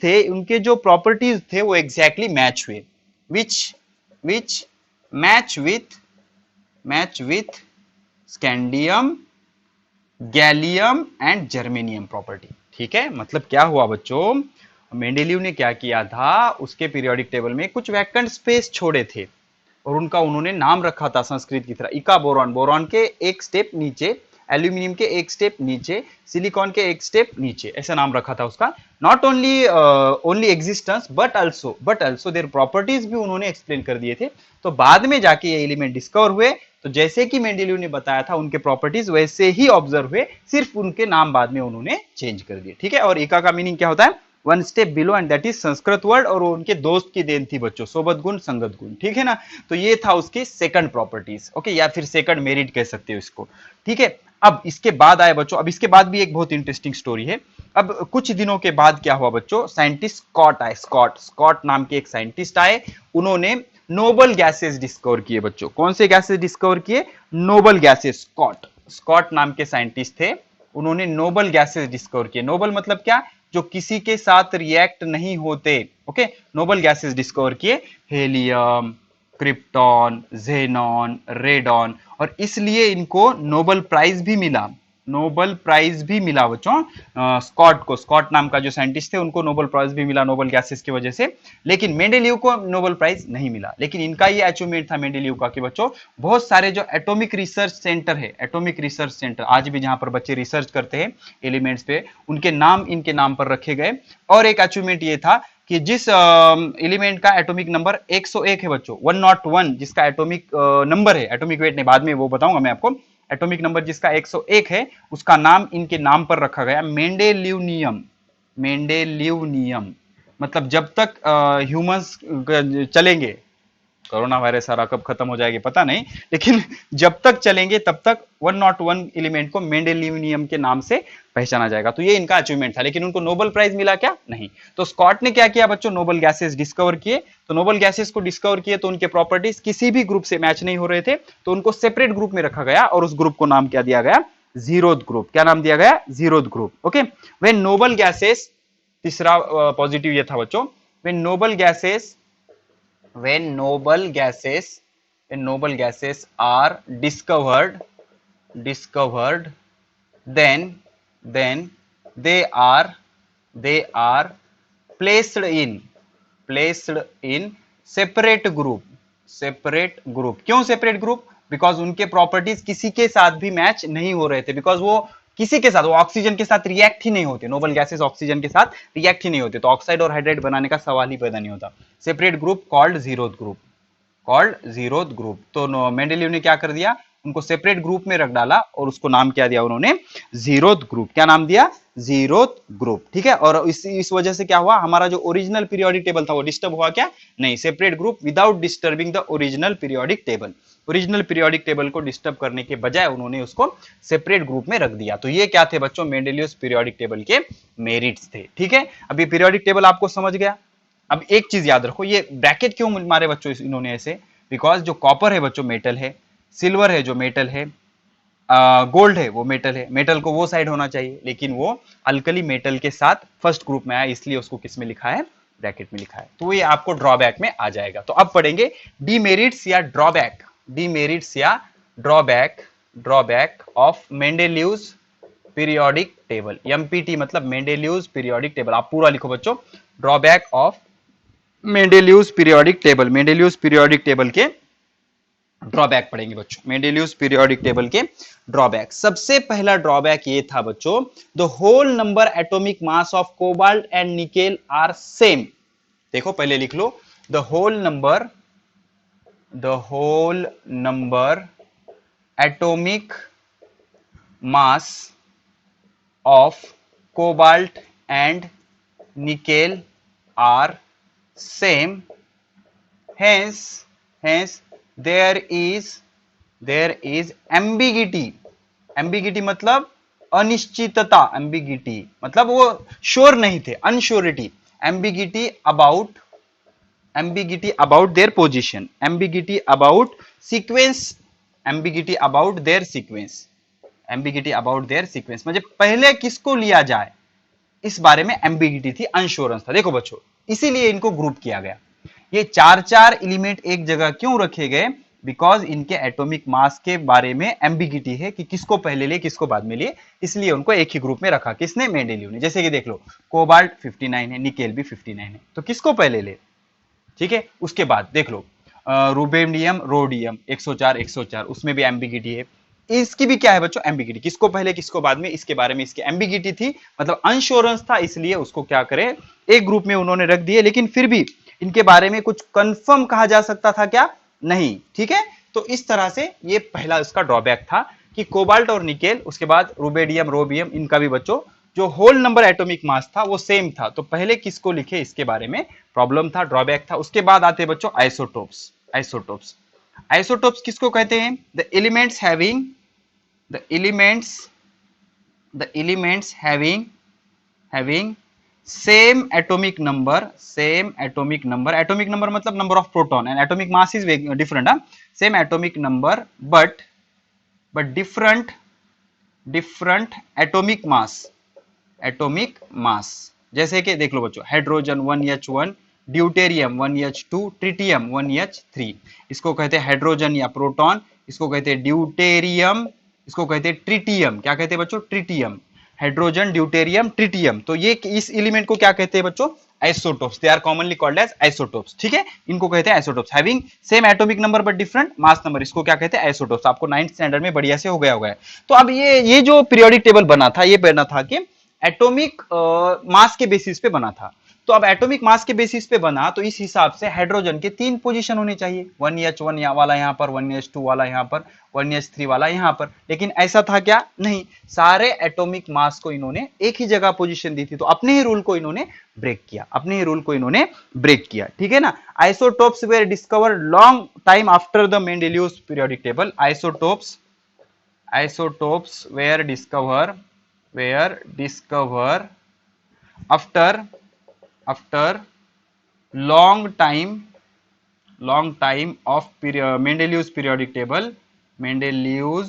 A: थे वो एग्जैक्टली मैच हुए। Which match with scandium, gallium and germanium property. ठीक है, मतलब क्या हुआ बच्चों, मेंडेलीव ने क्या किया था, उसके पीरियोडिक टेबल में कुछ वैकेंट स्पेस छोड़े थे और उनका उन्होंने नाम रखा था संस्कृत की तरह। इका बोरॉन, बोरॉन के एक स्टेप नीचे, एल्यूमिनियम के एक स्टेप नीचे, सिलिकॉन के एक स्टेप नीचे, ऐसा नाम रखा था उसका। Not only existence but also their properties भी उन्होंने एक्सप्लेन कर दिए थे। तो बाद में जाके ये एलिमेंट डिस्कवर हुए, तो जैसे कि मेंडेलीव ने बताया था उनके प्रॉपर्टीज वैसे ही ऑब्जर्व हुए, सिर्फ उनके नाम बाद में उन्होंने चेंज कर दिए। ठीक है, और इका का मीनिंग क्या होता है, one step below, and that is Sanskrit word, और उनके दोस्त की देन थी बच्चों, सोबत गुण संगत गुण। ठीक है ना, तो ये था उसकी सेकंड प्रॉपर्टीज, ओके, या फिर सेकंड मेरिट कह सकते हो इसको। ठीक है, अब इसके बाद आए बच्चों, अब इसके बाद भी एक बहुत इंटरेस्टिंग स्टोरी है। अब कुछ दिनों के बाद क्या हुआ बच्चों, साइंटिस्ट स्कॉट आए, स्कॉट नाम के एक साइंटिस्ट आए, उन्होंने नोबल गैसेस डिस्कवर किए बच्चों। कौन से गैसेस डिस्कवर किए, नोबल गैसेस। स्कॉट नाम के साइंटिस्ट थे, उन्होंने नोबल गैसेस डिस्कवर किए। नोबल मतलब क्या, जो किसी के साथ रिएक्ट नहीं होते, ओके, नोबल गैसेस डिस्कवर किए, हेलियम, क्रिप्टॉन, जेनॉन, रेडॉन, और इसलिए इनको नोबल प्राइज भी मिला, बच्चों। स्कॉट नाम का जो साइंटिस्ट थे उनको नोबल प्राइज भी मिला नोबल गैसेस की वजह से। लेकिन मेंडेलीव को नोबल प्राइज नहीं मिला। लेकिन इनका ये अचीवमेंट था मेंडेलीव का कि बच्चों, बहुत सारे जो एटॉमिक रिसर्च सेंटर है, एटॉमिक रिसर्च सेंटर आज भी जहां पर बच्चे रिसर्च करते हैं एलिमेंट्स पे, उनके नाम इनके नाम पर रखे गए। और एक अचीवमेंट ये था कि जिस एलिमेंट का एटॉमिक नंबर 101 है बच्चों, 101 जिसका एटॉमिक नंबर है, एटॉमिक वेट नहीं, बाद में वो बताऊंगा मैं आपको, एटॉमिक नंबर जिसका 101 है, उसका नाम इनके नाम पर रखा गया, मेंडेलीवनियम। मतलब जब तक ह्यूमंस चलेंगे, कोरोना वायरस सारा कब खत्म हो जाएगी पता नहीं, लेकिन जब तक चलेंगे तब तक 101 एलिमेंट को मेंडेलीवनियम के नाम से पहचाना जाएगा। तो ये इनका अचीवमेंट था। लेकिन उनको नोबेल प्राइज मिला क्या? नहीं। तो स्कॉट ने क्या किया बच्चों, नोबेल गैसेस डिस्कवर किए। तो नोबेल गैसेस को डिस्कवर किए तो उनके प्रॉपर्टीज किसी भी ग्रुप से मैच नहीं हो रहे थे, तो उनको सेपरेट ग्रुप में रखा गया और उस ग्रुप को नाम क्या दिया गया, जीरोथ ग्रुप। क्या नाम दिया गया, zeroth group. Okay, when noble gases, तीसरा पॉजिटिव ये था बच्चों, when Nobel gases are discovered, then they are placed in separate group। क्यों सेपरेट ग्रुप? बिकॉज उनके प्रॉपर्टीज किसी के साथ भी मैच नहीं हो रहे थे, बिकॉज वो किसी के साथ, वो ऑक्सीजन के साथ रिएक्ट ही नहीं होते। नोबेल गैसेस ऑक्सीजन के साथ रिएक्ट ही नहीं होते, तो ऑक्साइड और हाइड्राइड बनाने का सवाल ही पैदा नहीं होता। Separate group called zeroth group. तो मेंडेलीव ने क्या कर दिया, उनको सेपरेट ग्रुप में रख डाला और उसको नाम क्या दिया उन्होंने, जीरोथ ग्रुप। क्या नाम दिया, जीरोथ ग्रुप। ठीक है, और इस वजह से क्या हुआ, हमारा जो ओरिजिनल पीरियोडिक टेबल था वो डिस्टर्ब हुआ क्या? नहीं, separate group without disturbing the original periodic table. Original periodic table को डिस्टर्ब करने के बजाय उन्होंने उसको सेपरेट ग्रुप में रख दिया। तो ये क्या थे बच्चों, मेंडेलियस पीरियोडिक टेबल के मेरिट्स थे। ठीक है, अब ये पीरियोडिक टेबल आपको समझ गया। अब एक चीज याद रखो, ये ब्रैकेट क्यों मारे बच्चों इन्होंने ऐसे, बिकॉज जो कॉपर है बच्चों मेटल है, सिल्वर है जो मेटल है, गोल्ड है वो मेटल है। मेटल को वो साइड होना चाहिए, लेकिन वो अल्कली मेटल के साथ फर्स्ट ग्रुप में आया, इसलिए उसको किस में लिखा है, ब्रैकेट में लिखा है। तो ये आपको ड्रॉबैक में आ जाएगा। तो अब पढ़ेंगे डीमेरिट्स या drawback, drawback of Mendeleev's periodic table. MPT मतलब मेंडेलीव्स पीरियोडिक टेबल। आप पूरा लिखो बच्चों, drawback of Mendeleev's periodic table. Mendeleev's periodic table के ड्रॉबैक पढ़ेंगे बच्चों, मेंडेलियस पीरियोडिक टेबल के ड्रॉबैक। सबसे पहला ड्रॉबैक ये था बच्चों, the whole number atomic mass of cobalt and nickel are same. देखो पहले लिख लो, the whole number atomic mass of cobalt and nickel are same, hence there is ambiguity मतलब अनिश्चितता, ambiguity मतलब वो श्योर नहीं थे, unsurety, ambiguity about their position, ambiguity about their sequence मतलब पहले किसको लिया जाए इस बारे में एम्बिगिटी थी, अनश्योरेंस था। देखो बच्चों, इसीलिए इनको ग्रुप किया गया। ये चार चार एलिमेंट एक जगह क्यों रखे गए? बिकॉज इनके एटॉमिक मास के बारे में एम्बिगिटी है कि किसको पहले ले किसको बाद में ले, इसलिए उनको एक ही ग्रुप में रखा। किसने? मेंडेलियव ने। जैसे कि देख लो, कोबाल्ट 59 है, निकेल भी 59 है, तो किसको पहले ले? ठीक है। उसके बाद देख लो, रूबेडियम रोडियम 104 104, उसमें भी एम्बिगिटी है। इसकी भी क्या है बच्चों? एम्बिगिटी, किसको पहले किसको बाद में, इसके बारे में इसकी एम्बिगिटी थी, मतलब अनश्योरेंस था, इसलिए उसको क्या करे, एक ग्रुप में उन्होंने रख दिए। लेकिन फिर भी इनके बारे में कुछ कंफर्म कहा जा सकता था क्या? नहीं। ठीक है, तो इस तरह से ये पहला इसका ड्रॉबैक था कि कोबाल्ट और निकेल, उसके बाद रूबेडियम रोबियम, इनका भी बच्चों जो होल नंबर एटॉमिक मास था वो सेम था, तो पहले किसको लिखे इसके बारे में प्रॉब्लम था, ड्रॉबैक था। उसके बाद आते हैं बच्चों आइसोटोप्स। आइसोटोप्स किसको कहते हैं? The elements having same atomic number, atomic number मतलब number of proton, and atomic mass is different, same atomic number but different atomic mass। जैसे कि देख लो बच्चों, hydrogen 1H1, deuterium 1H2, tritium 1H3, इसको कहते हैं हाइड्रोजन या प्रोटॉन, इसको कहते हैं ड्यूटेरियम, इसको कहते हैं ट्रिटियम। क्या कहते हैं बच्चों? Tritium, hydrogen, deuterium, tritium. तो ये इस एलिमेंट को क्या कहते हैं बच्चों? Isotopes. They are commonly called as isotopes. ठीक है, इनको कहते हैं isotopes. Having same atomic number but different mass number, इसको क्या कहते हैं? आइसोटोप्स। आपको 9th स्टैंडर्ड में बढ़िया से हो गया होगा। तो अब ये जो पीरियोडिक टेबल बना था, ये बना था कि एटॉमिक मास के बेसिस पे बना था। तो अब एटॉमिक मास के बेसिस पे बना, तो इस हिसाब से हाइड्रोजन के 3 पोजीशन होने चाहिए, 1H1 वाला यहाँ पर, 1H2 वाला यहाँ पर, 1H3 वाला यहाँ पर। लेकिन ऐसा था क्या? नहीं, सारे एटॉमिक मास को इन्होंने एक ही जगह पोजीशन दी थी, तो अपने ही रूल को इन्होंने ब्रेक किया। ठीक है ना। Isotopes were discovered long time after the Mendeleev's periodic table. Isotopes were discover after long time of Mendeleev's periodic table, तो मेंडेलिव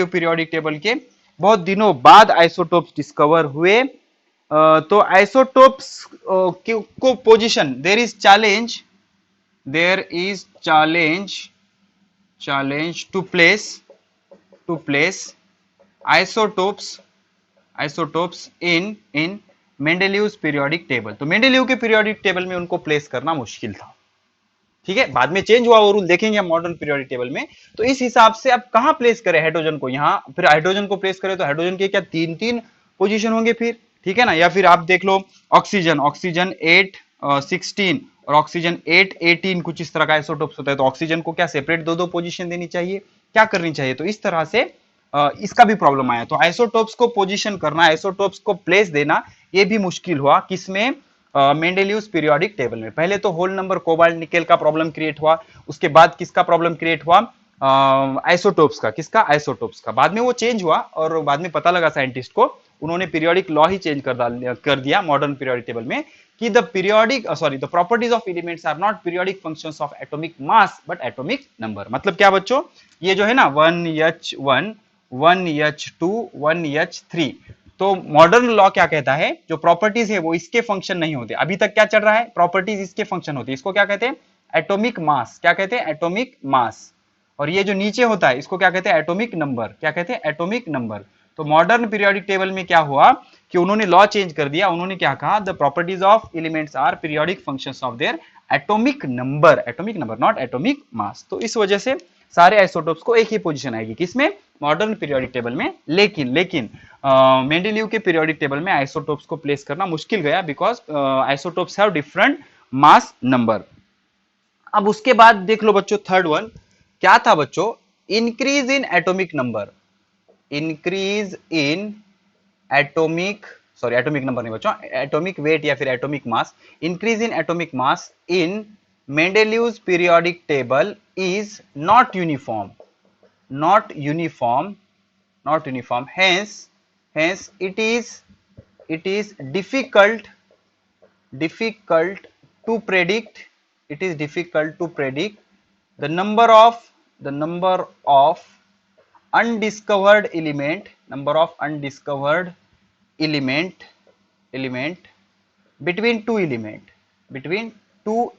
A: पीरियोडिक टेबल के बहुत दिनों बाद आइसोटोप्स डिस्कवर हुए। तो आइसोटोप्स को position, there is challenge to place isotopes in Mendeleev's periodic table. तो Mendeleev के पीरियोडिक टेबल में उनको प्लेस करना मुश्किल था। ठीक है, बाद में चेंज हुआ वो रूल, देखेंगे हम मॉडर्न पीरियोडिक टेबल में। तो इस हिसाब से अब कहां प्लेस करें हाइड्रोजन को? यहां। फिर हाइड्रोजन को प्लेस करें तो हाइड्रोजन के क्या 3 पोजीशन होंगे फिर? ठीक है ना। या फिर आप देख लो ऑक्सीजन 8 16 और ऑक्सीजन 8 18, कुछ इस तरह का आइसोटोप्स होता है। तो ऑक्सीजन को क्या सेपरेट 2 पोजीशन देनी चाहिए, क्या करनी चाहिए? तो इस तरह से इसका भी प्रॉब्लम आया। तो आइसोटोप्स को पोजीशन करना, आइसोटोप्स को प्लेस देना, ये भी मुश्किल हुआ। किसमें? मेंडेलिव्स पीरियोडिक टेबल में। पहले तो होल नंबर कोबाल्ट निकेल का प्रॉब्लम क्रिएट हुआ, उसके बाद किसका प्रॉब्लम क्रिएट हुआ? आइसोटोप्स का। किसका? आइसोटोप्स का। बाद में वो चेंज हुआ और बाद में पता लगा साइंटिस्ट को, उन्होंने पीरियोडिक लॉ ही चेंज कर दिया मॉडर्न पीरियोडिक टेबल में कि the properties of elements are not periodic functions of atomic mass but atomic number. मतलब क्या बच्चों? ये जो है ना 1H1 1H2 1H3, तो मॉडर्न लॉ क्या कहता है? जो प्रॉपर्टीज है वो इसके फंक्शन नहीं होते। अभी तक क्या चल रहा है? प्रॉपर्टीज इसके फंक्शन होती है। इसको क्या कहते हैं? Atomic mass. क्या कहते हैं? Atomic mass. और ये जो नीचे होता है इसको क्या कहते हैं? Atomic number. क्या कहते हैं? Atomic number. तो मॉडर्न पीरियोडिक टेबल में क्या हुआ कि उन्होंने लॉ चेंज कर दिया। उन्होंने क्या कहा? The properties of elements are periodic functions of their atomic number not atomic mass. तो इस वजह से सारे आइसोटोप्स को एक ही पोजीशन आएगी, किसमें, मॉडर्न पीरियोडिक टेबल में। लेकिन मेंडेलीव के पीरियोडिक टेबल में आइसोटोप्स को प्लेस करना मुश्किल गया, because isotopes have different mass number. अब उसके बाद देख लो बच्चों, थर्ड वन क्या था बच्चों, increase in atomic number, increase in atomic number नहीं बच्चों, एटॉमिक वेट या फिर atomic mass, increase in atomic mass in Mendeleev's periodic table is not uniform, hence it is difficult to predict, the number of undiscovered element between two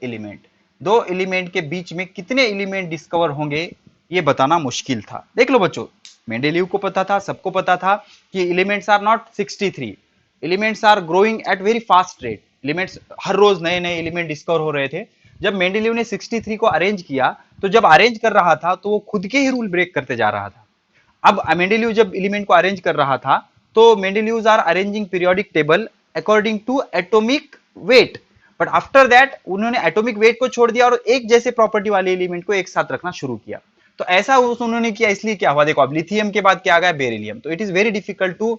A: element, दो element के बीच में कितने element discover होंगे ये बताना मुश्किल था। देख लो बच्चों, मेंडेलीव को पता था, सबको पता था कि elements are not 63, elements are growing at very fast rate, elements हर रोज नए नए एलिमेंट डिस्कवर हो रहे थे। जब मेंडेलीव ने 63 को अरेंज किया, तो जब अरेंज कर रहा था तो वो खुद के ही रूल ब्रेक करते जा रहा था। अब मेंडेलीव जब एलिमेंट को अरेंज कर रहा था, तो Mendeleev's are arranging periodic table according to atomic weight, but after that उन्होंने एटॉमिक वेट को छोड़ दिया और एक जैसे प्रॉपर्टी वाले एलिमेंट को एक साथ रखना शुरू किया। तो ऐसा उन्होंने किया, इसलिए क्या हुआ, देखो अब लिथियम के बाद क्या आ गया, बेरिलियम। तो it is very difficult to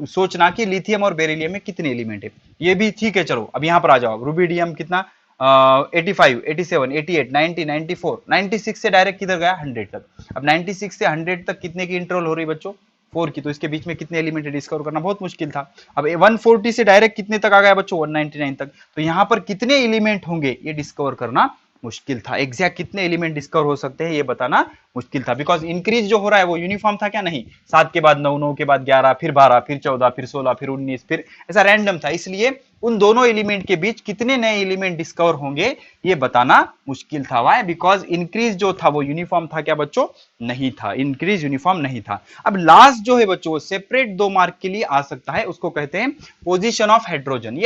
A: सोचना कि लिथियम और बेरिलियम में कितने एलिमेंट है। ये भी ठीक है, चलो अब यहां पर आ जाओ, रुबिडियम कितना, 85, 87, 88, 90, 94, 96 से डायरेक्ट किधर गया, 100 तक। अब 96 से 100 तक कितने की इंटरवल हो रही बच्चों, 4 की। तो इसके बीच में कितने एलिमेंट डिस्कवर करना बहुत मुश्किल था। अब 140 से डायरेक्ट कितने तक आ गया बच्चों, 199 तक। तो यहाँ पर कितने एलिमेंट होंगे ये डिस्कवर करना मुश्किल था। एग्जैक्ट कितने एलिमेंट डिस्कवर हो सकते हैं ये बताना मुश्किल था, बिकॉज इंक्रीज जो हो रहा है वो यूनिफॉर्म था क्या, नहीं। 7 के बाद 9, 9 के बाद 11, फिर 12, फिर 14, फिर 16, फिर 19, फिर ऐसा रैंडम था। इसलिए उन दोनों एलिमेंट के बीच कितने नए एलिमेंट डिस्कवर होंगे ये बताना मुश्किल था। वाई, बिकॉज इंक्रीज जो था वो यूनिफॉर्म था क्या बच्चों, नहीं था, इंक्रीज यूनिफॉर्म नहीं था। अब लास्ट जो है बच्चों सेपरेट 2 मार्क के लिए आ सकता है, उसको कहते हैं पोजीशन ऑफ हाइड्रोजन। ये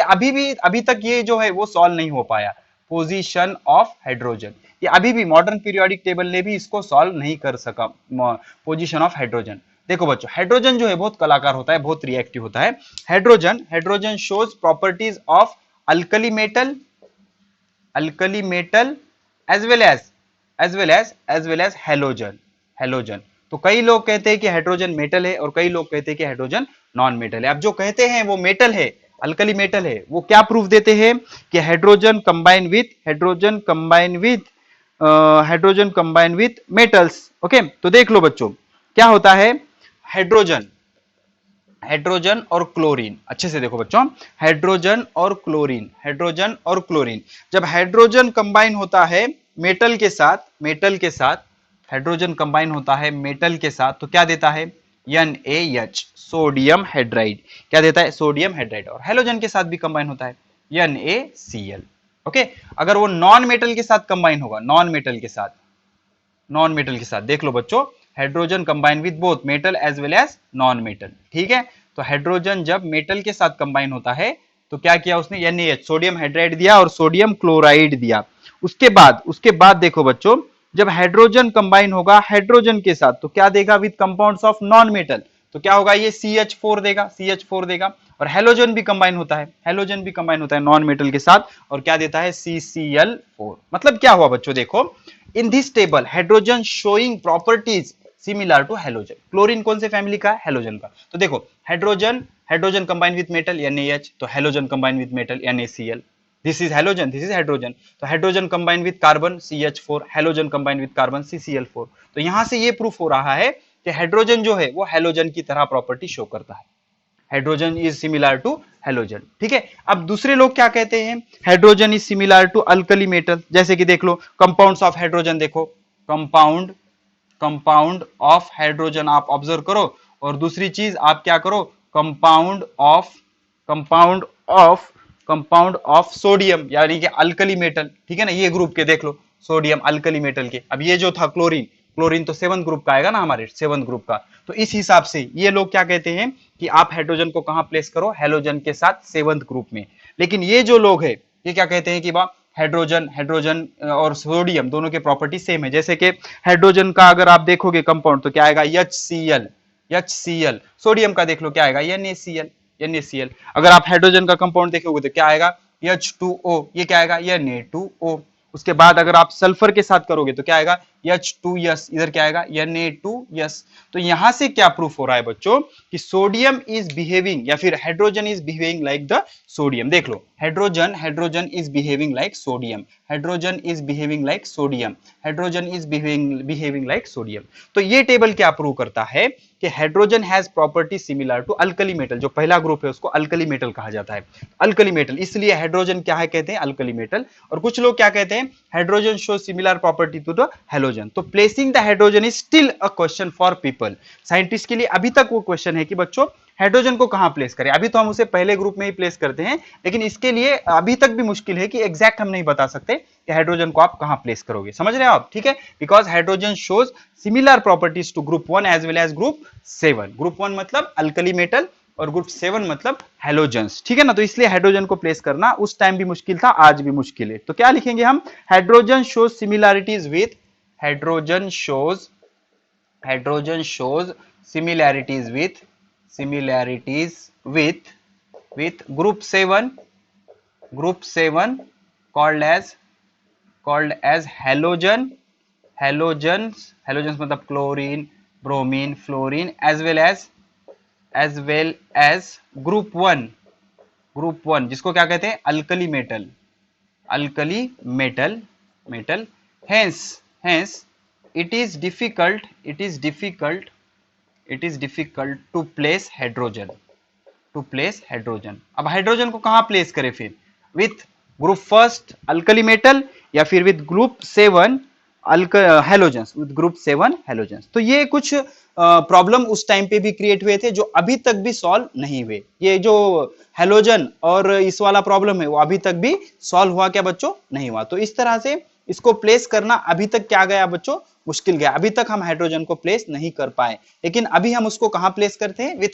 A: अभी तक ये जो है वो सॉल्व नहीं हो पाया, पोजीशन ऑफ हाइड्रोजन। ये अभी भी मॉडर्न पीरियोडिक टेबल ने भी इसको सॉल्व नहीं कर सका, पोजीशन ऑफ हाइड्रोजन। देखो बच्चों, हाइड्रोजन जो है बहुत कलाकार होता है, बहुत रिएक्टिव होता है। Hydrogen shows properties of alkali metal as well as halogen. तो कई लोग कहते हैं कि हाइड्रोजन मेटल है और कई लोग कहते हैं कि हाइड्रोजन नॉन मेटल है। अब जो कहते हैं वो मेटल है, अल्कली मेटल है, वो क्या प्रूफ देते हैं कि hydrogen combine with metals. Okay, तो देख लो बच्चों क्या होता है, हाइड्रोजन और क्लोरीन, अच्छे से देखो बच्चों, हाइड्रोजन और क्लोरीन, जब हाइड्रोजन कंबाइन होता है मेटल के साथ, हाइड्रोजन कंबाइन होता है मेटल के साथ, तो क्या देता है, NaH, सोडियम हाइड्राइड। क्या देता है, सोडियम हाइड्राइड। और हेलोजन के साथ भी कंबाइन होता है NaCl। ओके, अगर वो नॉन मेटल के साथ कंबाइन होगा, नॉन मेटल के साथ देख लो बच्चों, hydrogen combine with both metal as well as non metal. ठीक है, तो हाइड्रोजन जब मेटल के साथ कंबाइन होता है तो क्या किया उसने, NaH, सोडियम हाइड्राइड दिया और सोडियम क्लोराइड दिया। उसके बाद देखो बच्चों, जब हाइड्रोजन कंबाइन होगा हाइड्रोजन के साथ तो क्या देगा, with compounds of non metal, तो क्या होगा, ये CH4 देगा। और हेलोजन भी कंबाइन होता है, नॉन मेटल के साथ, और क्या देता है, CCl4। मतलब क्या हुआ बच्चों, देखो in this table hydrogen showing properties similar to halogen. Chlorine कौन से फैमिली का, हेलोजन का। तो देखो hydrogen combine with metal NaH, तो halogen combine with metal NaCl। This is hydrogen. तो hydrogen combine with carbon CH4, halogen combine with carbon CCl4। तो यहां से ये प्रूफ हो रहा है कि हाइड्रोजन जो है वो हेलोजन की तरह प्रॉपर्टी शो करता है, hydrogen is similar to halogen. ठीक है, अब दूसरे लोग क्या कहते हैं, hydrogen is similar to alkali metal. जैसे कि देख लो कंपाउंड्स ऑफ हाइड्रोजन, देखो कंपाउंड ऑफ हाइड्रोजन आप ऑब्जर्व करो, और दूसरी चीज आप क्या करो, कंपाउंड ऑफ सोडियम यानी कि अल्कली मेटल। ठीक है ना, ये ग्रुप के देख लो, सोडियम अल्कली मेटल के। अब ये जो था क्लोरीन तो 7th ग्रुप का आएगा ना, हमारे 7th ग्रुप का। तो इस हिसाब से ये लोग क्या कहते हैं कि आप हाइड्रोजन को कहां प्लेस करो, हेलोजन के साथ 7th ग्रुप में। लेकिन ये जो लोग है ये क्या कहते हैं कि हाइड्रोजन हाइड्रोजन और सोडियम दोनों के प्रॉपर्टी सेम है। जैसे कि हाइड्रोजन का अगर आप देखोगे कंपाउंड तो क्या आएगा HCl, HCl। सोडियम का देख लो क्या आएगा NaCl, NaCl। अगर आप हाइड्रोजन का कंपाउंड देखोगे तो क्या आएगा H2O, ये क्या आएगा Na2O। उसके बाद अगर आप सल्फर के साथ करोगे तो क्या आएगा H2S, इधर क्या आएगा Na2S। तो यहां से क्या प्रूफ हो रहा है बच्चों कि सोडियम इज बिहेविंग या फिर hydrogen is behaving like the sodium. देख लो hydrogen hydrogen is behaving like sodium, hydrogen is behaving like sodium, hydrogen is behaving like sodium. तो ये टेबल क्या प्रूव करता है कि hydrogen has property similar to alkali metal. जो पहला ग्रुप है उसको अल्कली मेटल कहा जाता है, अल्कली मेटल, इसलिए हाइड्रोजन क्या है कहते हैं अल्कली मेटल। और कुछ लोग क्या कहते हैं hydrogen show similar property to the halogen. तो placing the hydrogen is still a question for people. Scientist के लिए अभी तक वो क्वेश्चन है कि बच्चों हाइड्रोजन को कहां प्लेस करें। अभी तो हम उसे पहले ग्रुप में ही प्लेस करते हैं, लेकिन इसके लिए अभी तक भी मुश्किल है कि एग्जैक्ट हम नहीं बता सकते कि हाइड्रोजन को आप कहां प्लेस करोगे। समझ रहे हो आप, ठीक है। Because hydrogen shows similar properties to group 1 as well as group 7। Group 1 मतलब अल्कली मेटल और ग्रुप 7 मतलब हेलोजेंस, ठीक है ना। तो इसलिए हाइड्रोजन को प्लेस करना उस टाइम भी मुश्किल था, आज भी मुश्किल है। तो क्या लिखेंगे हम, hydrogen shows similarities with, hydrogen shows similarities with group 7 called as halogens मतलब chlorine bromine fluorine as well as group 1 जिसको क्या कहते हैं alkali metal. hence it is difficult to place hydrogen। अब हाइड्रोजन को कहां प्लेस करें फिर, with group first alkali metal या फिर with group 7 halogens, with group 7 halogens. तो ये कुछ प्रॉब्लम उस टाइम पे भी क्रिएट हुए थे जो अभी तक भी सॉल्व नहीं हुए। ये जो हेलोजन और इस वाला प्रॉब्लम है वो अभी तक भी सॉल्व हुआ क्या बच्चों, नहीं हुआ। तो इस तरह से इसको प्लेस करना अभी तक क्या गया बच्चों, मुश्किल गया। अभी तक हम हाइड्रोजन को प्लेस नहीं कर पाए, लेकिन अभी हम उसको कहां प्लेस करते हैं, विथ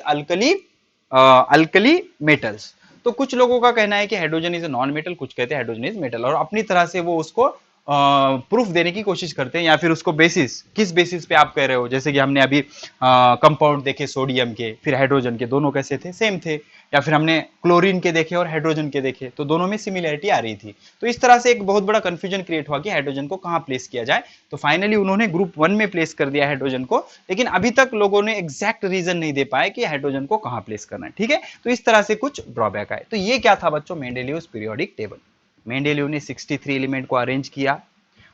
A: अल्कली मेटल्स। तो कुछ लोगों का कहना है कि हाइड्रोजन इज नॉन मेटल, कुछ कहते हैं हाइड्रोजन इज मेटल, और अपनी तरह से वो उसको प्रूफ देने की कोशिश करते हैं, या फिर उसको बेसिस, किस बेसिस पे आप कह रहे हो। जैसे कि हमने अभी कंपाउंड देखे सोडियम के फिर हाइड्रोजन के, दोनों कैसे थे, सेम थे। या फिर हमने क्लोरीन के देखे और हाइड्रोजन के देखे तो दोनों में सिमिलैरिटी आ रही थी। तो इस तरह से एक बहुत बड़ा कंफ्यूजन क्रिएट हुआ कि हाइड्रोजन को कहां प्लेस किया जाए। तो फाइनली उन्होंने ग्रुप 1 में प्लेस कर दिया हाइड्रोजन को, लेकिन अभी तक लोगों ने एग्जैक्ट रीजन नहीं दे पाए कि हाइड्रोजन को कहां प्लेस करना है, ठीक है। तो इस तरह से कुछ ड्रॉबैक आए। तो ये क्या था बच्चों, मेंडेलियव्स पीरियोडिक टेबल। मेंडेलियव ने 63 एलिमेंट को अरेंज किया।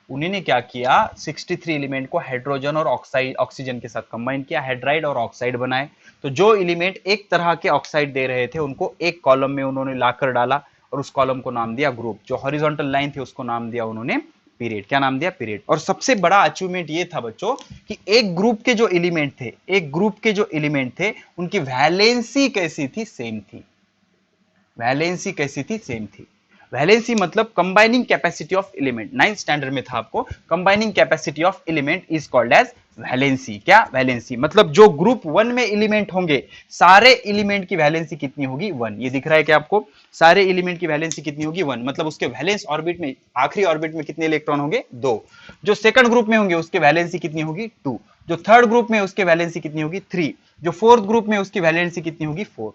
A: उन्होंने क्या किया, 63 एलिमेंट को हाइड्रोजन और ऑक्सीजन के साथ कंबाइन किया, हाइड्राइड और ऑक्साइड बनाए। तो जो एलिमेंट एक तरह के ऑक्साइड दे रहे थे उनको एक कॉलम में उन्होंने लाकर डाला और उस कॉलम को नाम दिया ग्रुप। जो हॉरिजॉन्टल लाइन थी उसको नाम दिया उन्होंने पीरियड। क्या नाम दिया, पीरियड। और सबसे बड़ा अचीवमेंट ये था बच्चों कि एक ग्रुप के जो एलिमेंट थे उनकी वैलेंसी कैसी थी, सेम थी। वैलेंसी कैसी थी, सेम थी। वैलेंसी मतलब combining capacity of element, 9th standard में था आपको। Combining capacity of element is called as valency. क्या, वैलेंसी मतलब जो ग्रुप 1 में एलिमेंट होंगे सारे एलिमेंट की वैलेंसी कितनी होगी, 1। ये दिख रहा है कि आपको सारे एलिमेंट की वैलेंसी कितनी होगी, 1। मतलब उसके वैलेंस ऑर्बिट में, आखिरी ऑर्बिट में कितने इलेक्ट्रॉन होंगे, 2। जो सेकंड ग्रुप में होंगे उसके वैलेंसी कितनी होगी, 2। जो थर्ड ग्रुप में उसके वैलेंसी कितनी होगी, 3। जो फोर्थ ग्रुप में उसकी वैलेंसी कितनी होगी, 4।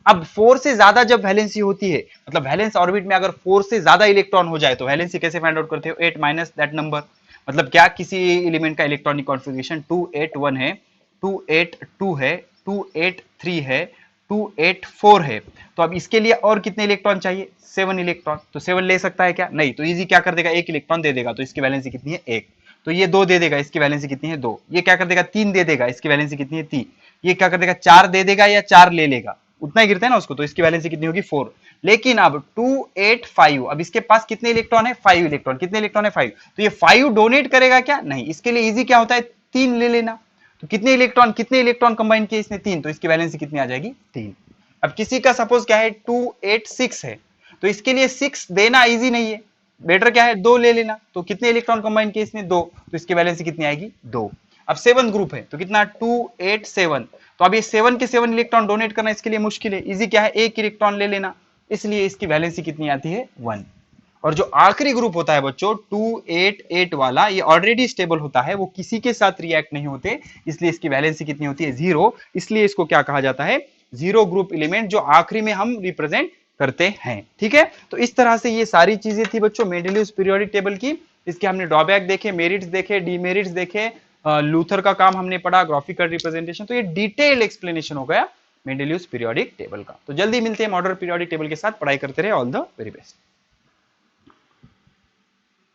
A: अब 4 से ज्यादा जब वैलेंसी होती है, मतलब वैलेंस ऑर्बिट में अगर 4 से ज्यादा इलेक्ट्रॉन हो जाए तो वैलेंसी कैसे फाइंड आउट करते हो, 8 माइनस दैट नंबर। मतलब क्या, किसी एलिमेंट का इलेक्ट्रॉनिक कॉन्फ़िगरेशन 281 है, 282 है, 283 है, 284 है, तो अब इसके लिए और कितने इलेक्ट्रॉन चाहिए, 7 इलेक्ट्रॉन। तो 7 ले सकता है क्या, नहीं। तो इजी क्या कर देगा, 1 इलेक्ट्रॉन दे देगा, तो इसकी वैलेंसी कितनी है, 1। तो ये 2 दे देगा, इसकी वैलेंसी कितनी है, 2। ये क्या कर देगा, 3 दे देगा, इसकी वैलेंसी कितनी है, 3। ये क्या कर देगा, 4 दे देगा या 4 ले लेगा, उतना ही गिरता है ना उसको, तो इसकी वैलेंसी कितनी होगी, 4। लेकिन अब 285, अब इसके पास कितने इलेक्ट्रॉन है, 5 इलेक्ट्रॉन। कितने इलेक्ट्रॉन है, 5। तो ये 5 डोनेट करेगा क्या, नहीं। इसके लिए इजी क्या होता है, 3 ले लेना। तो कितने इलेक्ट्रॉन कंबाइन किए इसने, 3। तो इसकी वैलेंसी कितनी आ जाएगी, 3। अब किसी का सपोज क्या है, 286 है, तो इसके लिए 6 देना इजी नहीं है, बेटर क्या है, 2 ले लेना। तो कितने इलेक्ट्रॉन कंबाइन किए इसने, 2। तो इसकी वैलेंसी कितनी आएगी, 2। अब 7 ग्रुप है तो कितना, 287। तो अब ये 7 के 7 इलेक्ट्रॉन डोनेट करना इसके लिए मुश्किल है, इजी क्या है, 1 इलेक्ट्रॉन ले लेना। इसलिए इसकी वैलेंसी कितनी आती है, 1। और जो आखिरी ग्रुप होता है बच्चों 288 वाला, ये ऑलरेडी स्टेबल होता है, वो किसी के साथ रिएक्ट नहीं होते, इसलिए इसकी वैलेंसी कितनी होती है 0, इसलिए इसको क्या कहा जाता है, जीरो ग्रुप एलिमेंट, जो आखिरी में हम रिप्रेजेंट करते हैं। ठीक है, तो इस तरह से ये सारी चीजें थी बच्चों मेंडेलियस पीरियोडिक टेबल की। इसके हमने ड्रॉबैक देखे, मेरिट्स देखे, डीमेरिट्स देखे, लूथर का काम हमने पढ़ा, ग्राफिकल रिप्रेजेंटेशन। तो ये डिटेल एक्सप्लेनेशन हो गया मेंडेलियस पीरियोडिक टेबल का। तो जल्दी मिलते हैं मॉडर्न पीरियोडिक टेबल के साथ, पढ़ाई करते रहे, ऑल द वेरी बेस्ट।